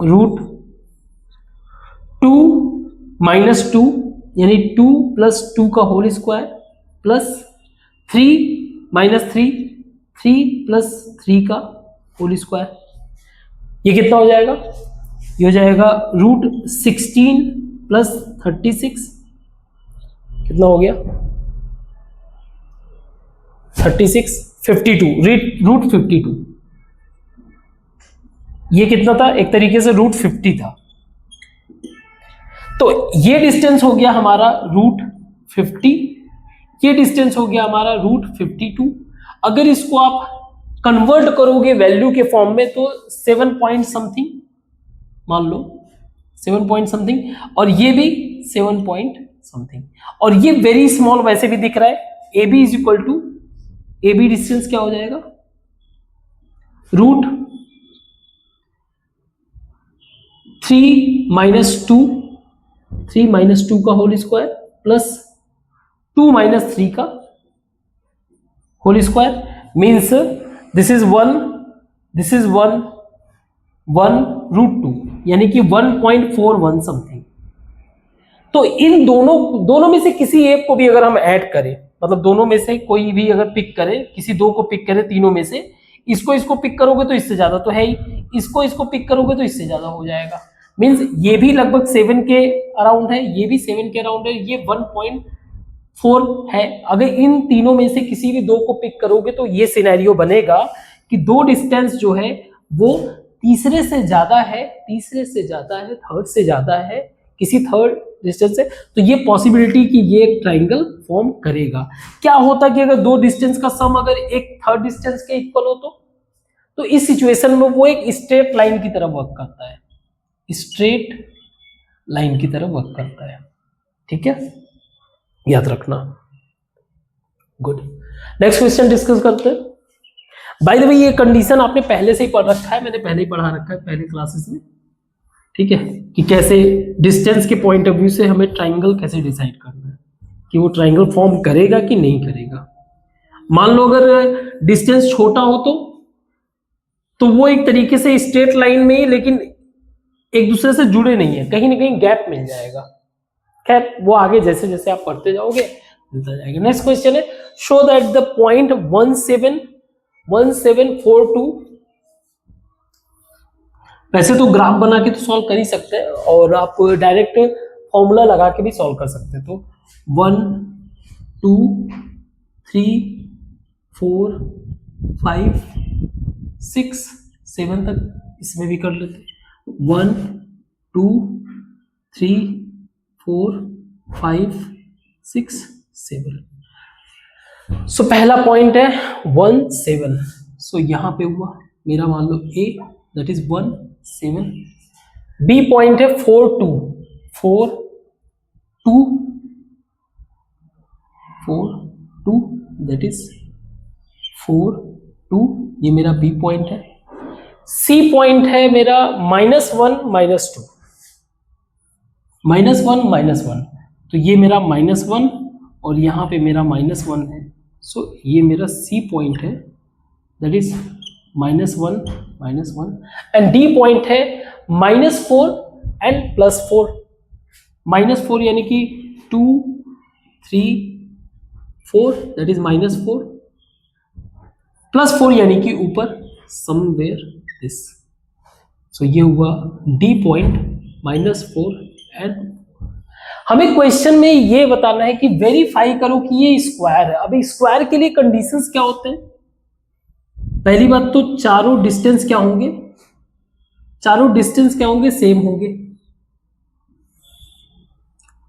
√2 माइनस 2 यानी 2 प्लस 2 का whole square plus 3 minus 3 plus 3 का होल स्क्वायर। ये कितना हो जाएगा, ये हो जाएगा √16 प्लस 36, कितना हो गया 36, 52, √52। ये कितना था, एक तरीके से √50 था। तो ये डिस्टेंस हो गया हमारा √50, ये डिस्टेंस हो गया हमारा √52। अगर इसको आप कन्वर्ट करोगे वैल्यू के फॉर्म में तो 7 पॉइंट समथिंग मान लो, 7 पॉइंट समथिंग, और ये भी 7 पॉइंट समथिंग, और ये वेरी स्मॉल वैसे भी दिख रहा है। A B is equal to, A B distance क्या हो जाएगा, √3 माइनस 2 का होल स्क्वायर प्लस 2 माइनस 3 का whole square means this is 1 √2, यानी कि 1.41 समथिंग। तो इन दोनों में से किसी एक को भी अगर हम ऐड करें, मतलब दोनों में से कोई भी अगर पिक करें, किसी दो को पिक करें तीनों में से, इसको पिक करोगे तो इससे ज्यादा तो है ही, इसको पिक करोगे तो इससे ज्यादा हो जाएगा। मीन्स ये भी लगभग 7 के अराउंड है, ये भी 7 के अराउंड है, ये 1.4 है। अगर इन तीनों में से किसी भी दो को पिक करोगे तो ये सिनेरियो बनेगा कि दो डिस्टेंस जो है वो तीसरे से ज्यादा है, थर्ड से ज्यादा है, किसी थर्ड डिस्टेंस से। तो ये पॉसिबिलिटी कि ये एक ट्राइंगल फॉर्म करेगा। क्या होता कि अगर दो डिस्टेंस का सम अगर एक थर्ड डिस्टेंस के इक्वल हो तो इस सिचुएशन में वो एक स्ट्रेट लाइन की तरह वर्क करता है, स्ट्रेट लाइन की तरह वर्क करता है। ठीक है, याद रखना। गुड, नेक्स्ट क्वेश्चन डिस्कस करते हैं। बाय द वे ये कंडीशन आपने पहले से ही पढ़ रखा है, मैंने पहले ही पढ़ा रखा है पहले क्लासेस में। ठीक है, कि कैसे डिस्टेंस के पॉइंट ऑफ व्यू से हमें ट्राइंगल कैसे डिसाइड करना है कि वो ट्राइंगल फॉर्म करेगा कि नहीं करेगा। मान लो अगर डिस्टेंस छोटा हो तो वो एक तरीके से स्ट्रेट लाइन में ही, लेकिन एक दूसरे से जुड़े नहीं है, कहीं ना कहीं गैप मिल जाएगा। खैर वो आगे जैसे जैसे आप पढ़ते जाओगे मिलता जाएगा। नेक्स्ट क्वेश्चन है, शो दैट द पॉइंट 1742, वैसे तो ग्राफ बना के तो सॉल्व कर ही सकते हैं और आप डायरेक्ट फॉर्मूला लगा के भी सॉल्व कर सकते हैं। तो 1 2 3 4 5 6 7 तक इसमें भी कर लेते हैं। 1 2 3 4 5 6 7। सो पहला पॉइंट है 1 7। सो यहां पे हुआ मेरा, मान लो ए दैट इज 1 7। बी पॉइंट है 4 2 दैट इज 4 2, ये मेरा बी पॉइंट है। सी पॉइंट है मेरा -1 -2, -1 तो ये मेरा -1 और यहां पे मेरा -1 है। सो ये मेरा सी पॉइंट है that is -1 and D point है -4 एंड +4। -4 यानी कि 2 4 दैट इज -4 +4 यानी कि ऊपर समवेयर दिस। सो ये हुआ D पॉइंट -4 एंड हमें क्वेश्चन में ये बताना है कि वेरीफाई करो कि ये स्क्वायर है। अब स्क्वायर के लिए कंडीशंस क्या होते हैं? पहली बात तो चारों डिस्टेंस क्या होंगे? चारों डिस्टेंस क्या होंगे? सेम होंगे।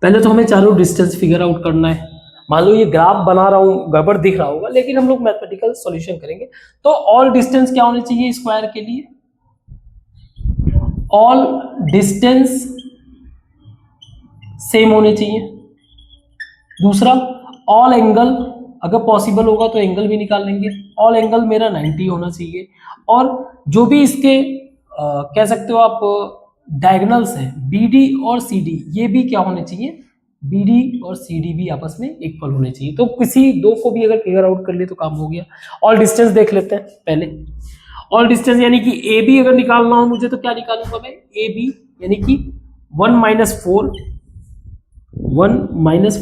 पहले तो हमें चारों डिस्टेंस फिगर आउट करना है। मान लो ये ग्राफ बना रहा हूं, गड़बड़ दिख रहा होगा, लेकिन हम लोग मैथमेटिकल सॉल्यूशन करेंगे। तो ऑल डिस्टेंस क्या होने चाहिए स्क्वायर के लिए? ऑल डिस्टेंस सेम होने चाहिए। दूसरा, ऑल एंगल, अगर पॉसिबल होगा तो एंगल भी निकाल लेंगे। ऑल एंगल मेरा 90 होना चाहिए। और जो भी इसके कह सकते हो आप डायगोनल्स हैं, BD और CD, ये भी क्या होने चाहिए? BD और CD भी आपस में इक्वल होने चाहिए। तो किसी दो को भी अगर फिगर आउट कर ले तो काम हो गया। ऑल डिस्टेंस देख लेते हैं पहले। ऑल डिस्टेंस यानी कि AB अगर निकालना हो मुझे तो क्या निकालूंगा मैं? AB यानी कि 1 -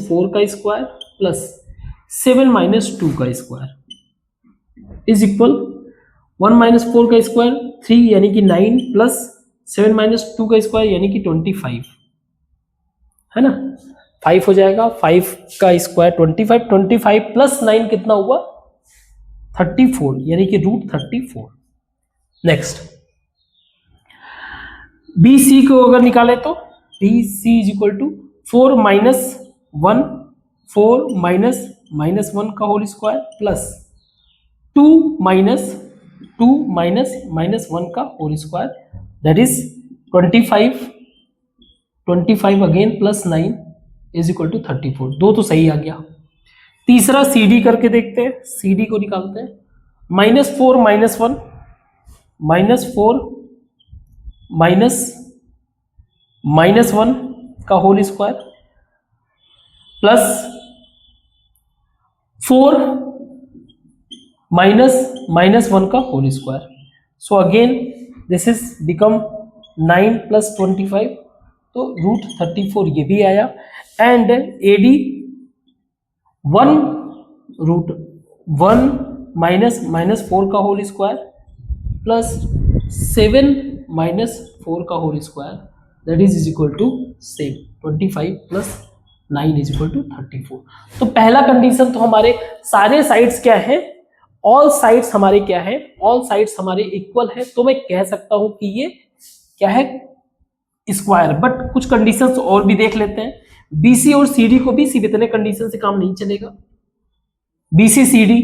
4 का स्क्वायर प्लस 7 - 2 का स्क्वायर इज इक्वल 1 - 4 का स्क्वायर 3 यानी कि 9 प्लस 7 - 2 का स्क्वायर यानी कि 25, है ना? 5 हो जाएगा। 5 का स्क्वायर 25, 25 प्लस 9 कितना हुआ? 34 यानी कि √34। नेक्स्ट, BC को अगर निकाले तो BC इज इक्वल टू 4 - 1, 4 - -1 का होल स्क्वायर प्लस 2 - -1 का whole square that is 25, 25 again plus 9 is equal to 34। दो तो सही आ गया। तीसरा CD करके देखते हैं। CD को निकालते हैं। -4 - 1 -4 -1 का होल स्क्वायर प्लस 4 -1 का whole square. So again this is become 9 plus 25, तो √34 ये भी आया। एंड AD 1 √1 - -4 का होल स्क्वायर प्लस 7 - 4 का whole square that is equal to same 25 plus 9 is equal to 34। तो पहला कंडीशन तो हमारे सारे साइड्स क्या है? ऑल साइड्स हमारे क्या है? ऑल साइड्स हमारे इक्वल है। तो मैं कह सकता हूं कि ये क्या है? स्क्वायर। बट कुछ कंडीशंस और भी देख लेते हैं। BC और CD को भी सिर्फ इतने कंडीशन से काम नहीं चलेगा। BC CD,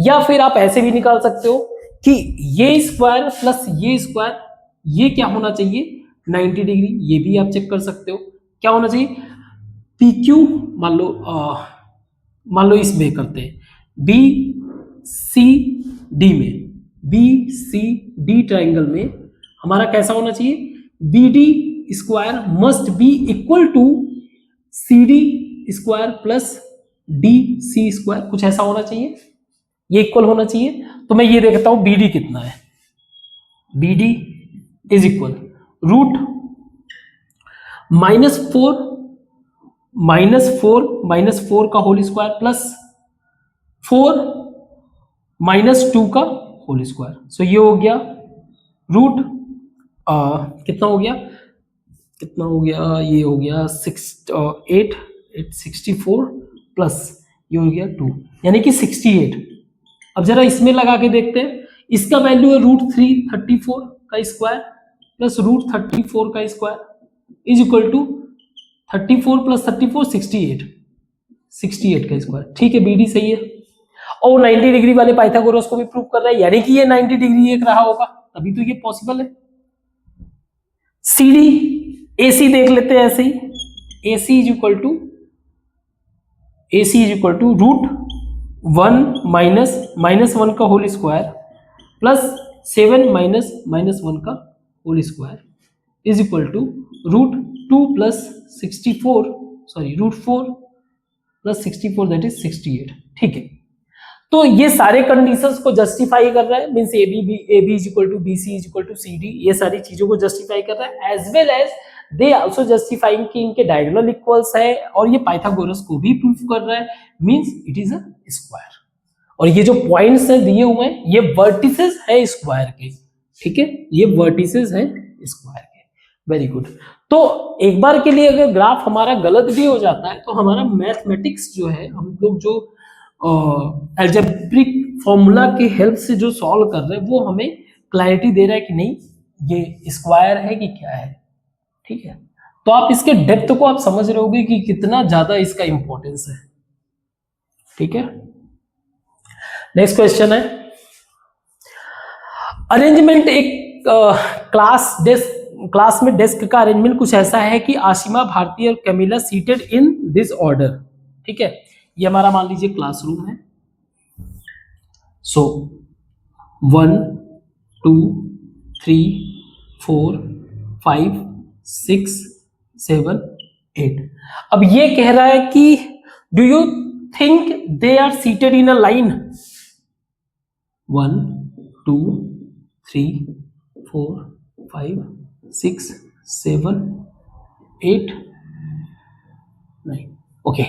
या फिर आप ऐसे भी निकाल सकते हो कि ये स्क्वायर प्लस ये स्क्वायर, ये क्या होना चाहिए? 90 डिग्री। ये भी आप चेक कर सकते हो क्या होना चाहिए? PQ मान लो इसमें करते हैं BCD में, BCD ट्राइंगल में हमारा कैसा होना चाहिए? BD square must be equal to CD square plus DC square, कुछ ऐसा होना चाहिए। ये इक्वल होना चाहिए। तो मैं ये देखता हूं BD कितना है। BD इज इक्वल √-4 - 4 का होल स्क्वायर प्लस 4 - 2 का होल स्क्वायर। सो ये हो गया रूट कितना हो गया? ये हो गया 64 प्लस ये हो गया 2 यानी कि 68। अब जरा इसमें लगा के देखते हैं। इसका वैल्यू है √334 का स्क्वायर प्लस √34 का square is equal to 34 plus 34 68 का स्क्वायर। ठीक है, BD सही है। और 90 डिग्री वाले पाइथागोरस को भी प्रूव कर रहा है, यानी कि ये 90 डिग्री एक रहा होगा, तभी तो ये पॉसिबल है। CD AC देख लेते हैं ऐसे ही। AC इज इक्वल टू √1 -1 का होल स्क्वायर प्लस 7 - -1 का whole square is equal to √2 plus 64 √4 plus 64 that is 68। ठीक है, तो ये सारे कंडीशंस को जस्टिफाई कर रहा है। Means AB is equal to BC is equal to CD, ये सारी चीजों को जस्टिफाई कर रहा है। As well as they also justifying कि इनके डायगोनल इक्वल्स है, और ये पाइथागोरस को भी प्रूफ कर रहा है, means it is a square. और ये जो पॉइंट्स है दिए हुए हैं ये वर्टिसेस है स्क्वायर के, ठीक है, ये वर्टिसेस है स्क्वायर के। Very good. तो एक बार के लिए अगर ग्राफ हमारा गलत भी हो जाता है तो हमारा मैथमेटिक्स जो है, हम लोग जो अलजेब्रिक फॉर्मूला के हेल्प से जो सॉल्व कर रहे हैं वो हमें क्लैरिटी दे रहा है कि नहीं ये स्क्वायर है कि क्या है, ठीक है। तो आप इसके डेप्थ को आप समझ रहे होगे कि कितना ज्यादा इसका इंपॉर्टेंस है, ठीक है। नेक्स्ट क्वेश्चन है, अरेंजमेंट एक क्लास में डेस्क का अरेंजमेंट कुछ ऐसा है कि आशिमा, भारती और Camilla seated in this order, ठीक है। ये हमारा मान लीजिए क्लासरूम है। सो 1 2 3 4 5 6 7 8। अब ये कह रहा है कि do you think they are seated in a line? 1 2 3 4 5 6 7 8 9। Okay,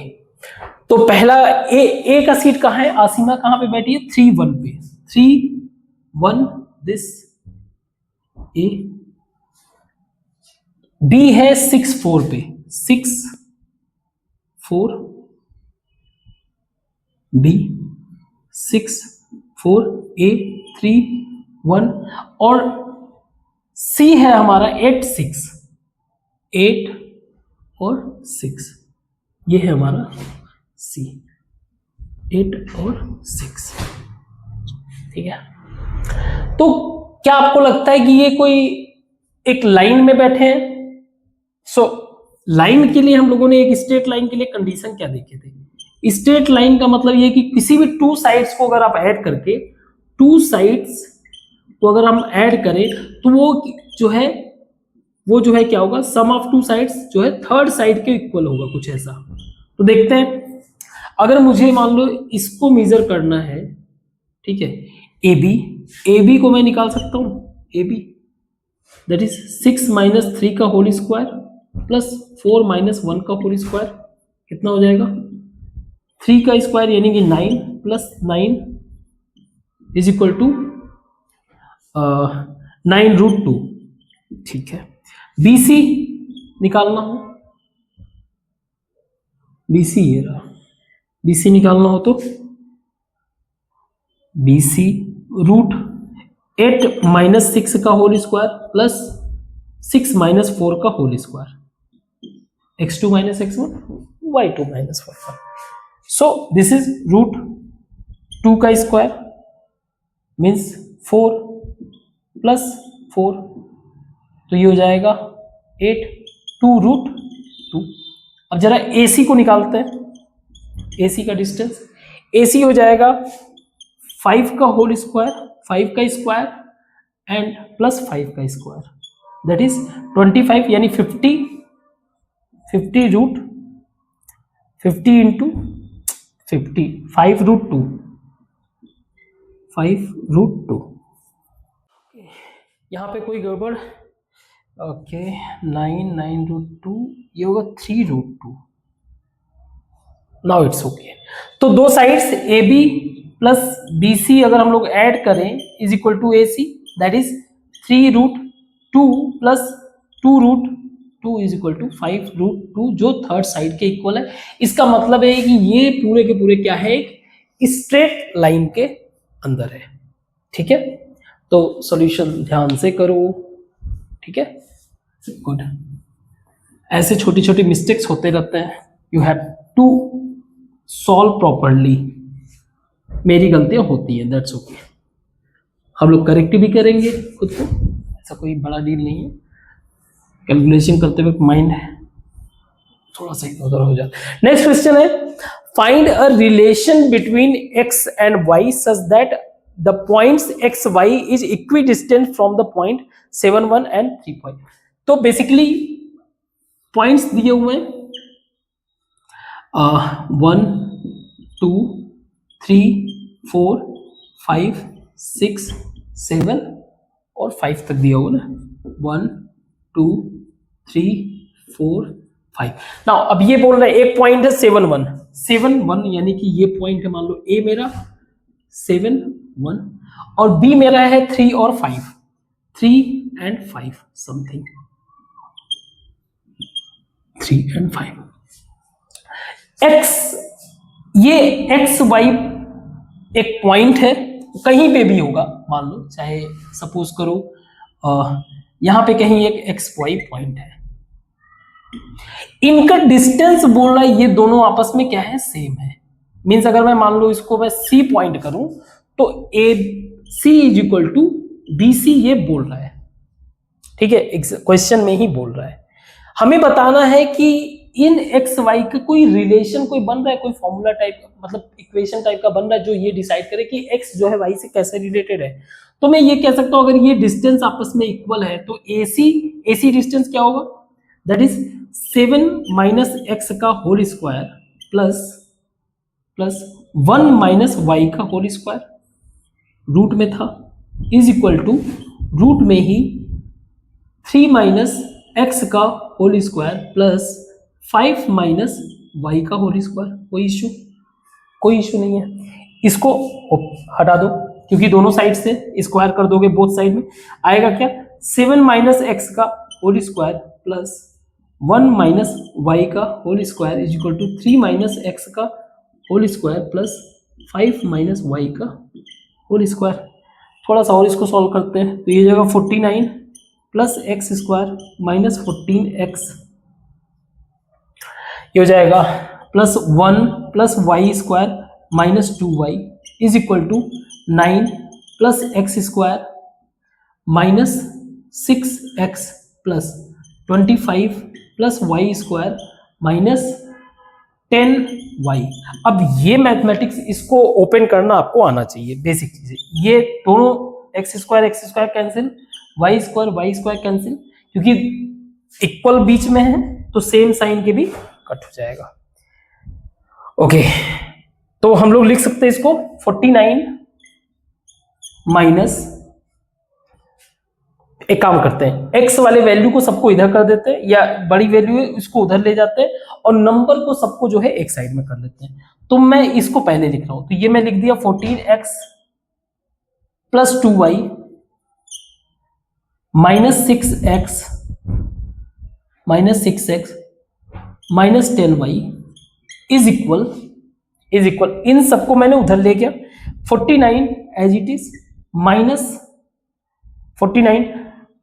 तो पहला ए का सीट कहां है? आसिमा कहां पे बैठी है? 3 1 पे। 3 1 दिस ए। बी है 6 4 पे। 6 4 बी 6 4 ए 3 1। और सी है हमारा 8 6 8 और 6। ये है हमारा सी 8 और 6, ठीक है। तो क्या आपको लगता है कि ये कोई एक लाइन में बैठे हैं? सो लाइन के लिए हम लोगों ने एक स्ट्रेट लाइन के लिए कंडीशन क्या देखे थे? स्ट्रेट लाइन का मतलब ये कि किसी भी टू साइड्स को अगर आप ऐड करके, टू साइड्स को अगर हम ऐड करें तो वो जो है क्या होगा? सम ऑफ टू साइड्स जो है थर्ड साइड के इक्वल होगा, कुछ ऐसा। तो देखते हैं, अगर मुझे मान लो इसको मेजर करना है, ठीक है, ए बी को मैं निकाल सकता हूं। ए बी दैट इज 6 - 3 का होल स्क्वायर प्लस 4 - 1 का होल स्क्वायर, कितना हो जाएगा? 3 का स्क्वायर यानी कि 9 प्लस 9 इज इक्वल टू 9√2, ठीक है। BC निकालना हो, BC ये रहा, BC निकालना हो तो BC √8 - 6 का होल स्क्वायर प्लस 6 - 4 का whole square, x2 - x1 y2 - y1। So this is √2 का स्क्वायर मीन्स 4 प्लस 4, तो ये हो जाएगा 8 2√2। अब जरा AC को निकालते हैं, AC का डिस्टेंस। AC हो जाएगा 5 का होल स्क्वायर, 5 का स्क्वायर एंड प्लस 5 का स्क्वायर, दैट इज 25 यानी 50 इंटू 50 5√2 5√2। यहाँ पे कोई गड़बड़? ओके 9 ये होगा 3√2। Now it's okay. तो दो sides A B plus B C अगर हम लोग ऐड करें is equal to A C, that is 3√2 plus 2√2 is equal to 5√2, जो थर्ड साइड के इक्वल है। इसका मतलब है कि ये पूरे के पूरे क्या है? स्ट्रेट लाइन के अंदर है, ठीक है। तो सॉल्यूशन ध्यान से करो, ठीक है, गुड। ऐसे छोटी छोटी मिस्टेक्स होते रहते हैं, you have to solve properly. मेरी गलतियां होती हैं, दैट्स ओके, हम लोग करेक्ट भी करेंगे खुद को, ऐसा कोई बड़ा डील नहीं है। कैलकुलेशन करते वक्त माइंड थोड़ा सा इधर उधर हो जाता है। नेक्स्ट क्वेश्चन है, find a relation between x and y such that the points x y is equidistant from the point 7 1 and 3 5। तो बेसिकली पॉइंट्स दिए हुए हैं 1 2 3 4 5 6 7 और 5 तक दिया हुआ ना, 1 2 3 4 5। नाउ अब ये बोल रहे हैं एक पॉइंट है 7 1 7 1, यानी कि ये पॉइंट है, मान लो ए मेरा 7 1 और बी मेरा है 3 और 5, 3 and 5 समथिंग, 3 and 5। एक्स, ये एक्स वाई एक पॉइंट है, कहीं पे भी होगा, मान लो चाहे सपोज करो यहां पे कहीं एक एक्स वाई पॉइंट है, इनका डिस्टेंस बोल रहा है ये दोनों आपस में क्या है, सेम है। मीन्स अगर मैं मान लो इसको मैं सी पॉइंट करूं तो A C is equal to B C, ये बोल रहा है, ठीक है, क्वेश्चन में ही बोल रहा है। हमें बताना है कि इन एक्स वाई का कोई रिलेशन कोई बन रहा है, कोई फॉर्मूला टाइप मतलब इक्वेशन टाइप का बन रहा है जो ये डिसाइड करे कि एक्स जो है वाई से कैसे रिलेटेड है। तो मैं ये कह सकता हूं अगर ये डिस्टेंस आपस में इक्वल है तो एसी डिस्टेंस क्या होगा, दैट इज 7 माइनस एक्स का whole square plus 1 minus Y का होल स्क्वायर, रूट में था, इज इक्वल टू रूट में ही 3 माइनस एक्स का whole square plus 5 minus Y का होल स्क्वायर। कोई इशू नहीं है, इसको हटा दो क्योंकि दोनों साइड से स्क्वायर कर दोगे, बोथ साइड में आएगा क्या, 7 माइनस एक्स का whole square plus 1 minus Y का whole square is equal to 3 minus x का whole square plus 5 minus Y का होल स्क्वायर। थोड़ा सा और इसको सॉल्व करते हैं तो ये जगह 49 plus x square minus 14x, ये हो जाएगा plus 1 plus y square minus 2y is equal to 9 plus x square minus 6x plus 25 plus y square minus 10y। अब ये मैथमेटिक्स इसको ओपन करना आपको आना चाहिए, बेसिक चीजें, ये दोनों x square cancel, y square cancel, क्योंकि इक्वल बीच में है तो सेम साइन के भी कट हो जाएगा। ओके, तो हम लोग लिख सकते हैं इसको 49 माइनस, एक काम करते हैं एक्स वाले वैल्यू को सबको इधर कर देते हैं, या बड़ी वैल्यू है इसको उधर ले जाते हैं और नंबर को सबको जो है एक साइड में कर लेते हैं। तो मैं इसको पहले लिख रहा हूं, तो ये मैं लिख दिया 14x plus 2y minus 6x minus 10y is equal इन सबको मैंने उधर ले गया, 49 as it is minus 49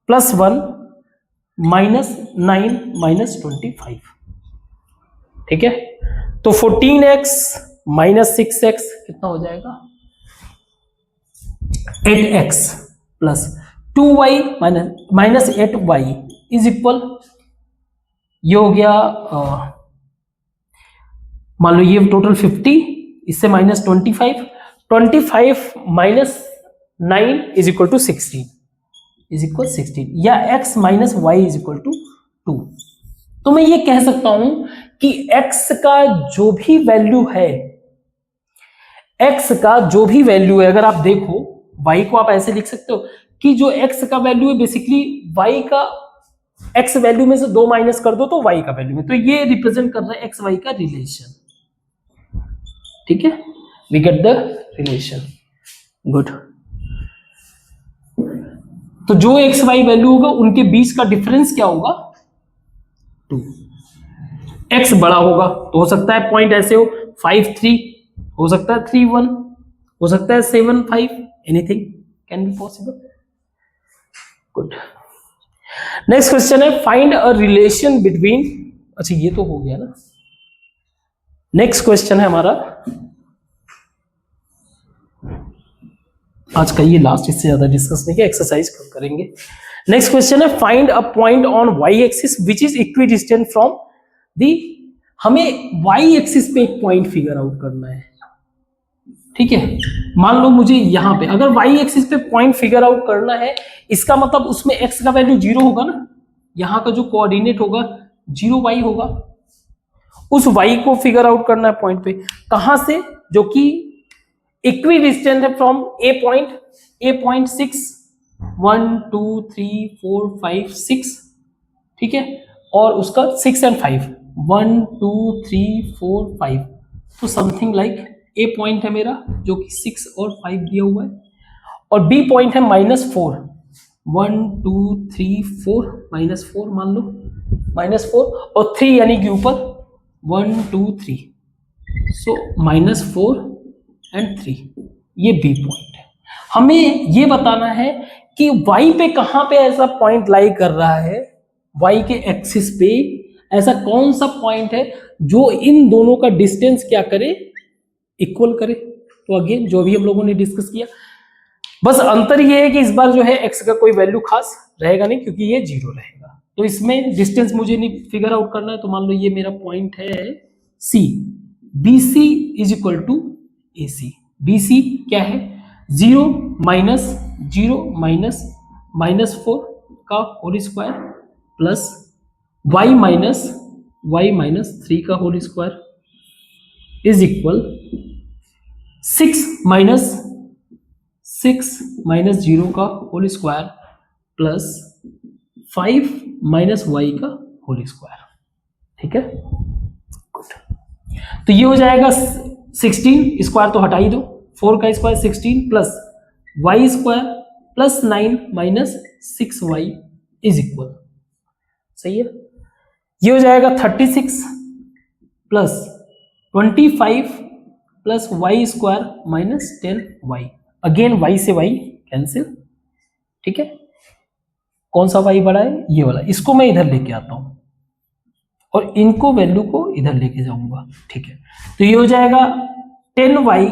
plus 1 minus 9 minus 25, ठीक है। तो 14x माइनस 6x कितना हो जाएगा, 8x plus 2y minus 8y is equal, ये हो गया मान लो ये टोटल 50, इससे minus 25 minus 9 is equal to 16 या x minus y is equal to 2। तो मैं ये कह सकता हूं कि x का जो भी वैल्यू है, अगर आप देखो y को आप ऐसे लिख सकते हो कि जो x का वैल्यू है बेसिकली y का x वैल्यू में से 2 माइनस कर दो तो y का वैल्यू में, तो ये रिप्रेजेंट कर रहा है x y का रिलेशन, ठीक है, we get the relation, good. तो जो एक्स वाई वैल्यू होगा उनके बीच का डिफरेंस क्या होगा, 2। एक्स बड़ा होगा तो हो सकता है पॉइंट ऐसे हो 5 3, हो सकता है 3 1, हो सकता है 7 5, anything can be possible, good. Next question है फाइंड अ रिलेशन बिटवीन, अच्छा ये तो हो गया ना। नेक्स्ट क्वेश्चन है हमारा आज का, ये लास्ट, इससे ज्यादा डिस्कस नहीं किया, एक्सरसाइज करेंगे। नेक्स्ट क्वेश्चन है find a point on y axis which is equidistant from the, हमें वाई एक्सिस पे एक पॉइंट फिगर आउट करना है, ठीक है। मान लो मुझे यहां पे अगर वाई एक्सिस पे पॉइंट फिगर आउट करना है, इसका मतलब उसमें एक्स का वैल्यू 0 होगा ना, यहां का जो कोऑर्डिनेट होगा 0y होगा, उस y को फिगर आउट करना है पॉइंट पे, कहां से, जो कि इक्विडिस्टेंट है फ्रॉम ए पॉइंट 6 1 2 3 4 5 6, ठीक है। और उसका 6 एंड 5, 1 2 3 4 5, तो समथिंग लाइक ए पॉइंट है मेरा जो कि 6 और 5 दिया हुआ है, और बी पॉइंट है -4, 1 2 3 4, -4 मान लो, -4 और 3 यानी कि ऊपर 1 2 3, सो -4 एंड 3, ये बी पॉइंट है। हमें ये बताना है कि y पे कहां पे ऐसा पॉइंट लाई कर रहा है, y के एक्सिस पे ऐसा कौन सा पॉइंट है जो इन दोनों का डिस्टेंस क्या करे, इक्वल करे। तो अगेन जो भी हम लोगों ने डिस्कस किया, बस अंतर ये है कि इस बार जो है x का कोई वैल्यू खास रहेगा नहीं क्योंकि ये 0 रहेगा। तो इसमें डिस्टेंस मुझे नहीं फिगर आउट करना है, तो मान लो ये मेरा पॉइंट है C, BC is equal to AC। BC क्या है, 0 -4 का होल स्क्वायर प्लस y -3 का होल स्क्वायर इज इक्वल 6 0 का होल स्क्वायर प्लस 5 y का होल स्क्वायर। ठीक है, गुड। तो ये हो जाएगा 16 स्क्वायर तो हटा ही दो, 4 का square 16 plus y square plus 9 -6y is equal, सही है। ये हो जाएगा 36 plus 25 plus y square -10y, again y से y कैंसिल। ठीक है, कौन सा y बड़ा है, ये वाला, इसको मैं इधर लेके आता हूं और इनको वैल्यू को इधर लेके जाऊंगा। ठीक है, तो ये हो जाएगा 10y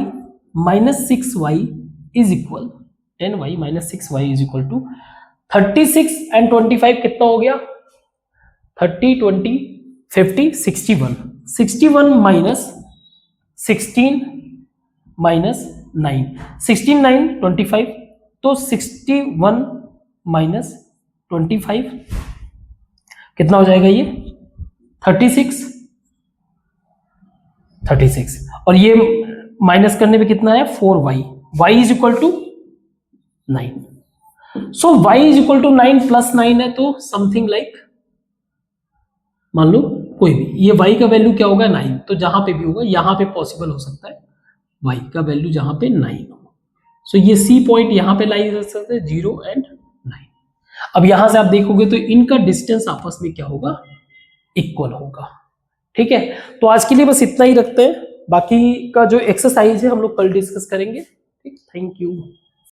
-6y is equal, 10y -6y is equal to 36 and 25 कितना हो गया, 30 20 50 61, 61 माइनस 16 माइनस 9, 16 9 25, तो 61 माइनस 25 कितना हो जाएगा, ये 36 और ये माइनस करने पे कितना है 4y, y is equal to 9। So y is equal to 9 plus 9 है, तो समथिंग लाइक मान लो कोई भी, ये y का वैल्यू क्या होगा 9, तो जहां पे भी होगा यहां पे पॉसिबल हो सकता है y का वैल्यू जहां पे 9 हो। सो ये C पॉइंट यहां पे लाई कर सकते हैं 0 एंड 9। अब यहां से आप देखोगे तो इनका डिस्टेंस आपस में क्या होगा, इक्वल होगा। ठीक है, तो आज के लिए बस इतना ही रखते हैं, बाकी का जो एक्सरसाइज है हम लोग कल डिस्कस करेंगे। ठीक, थैंक यू।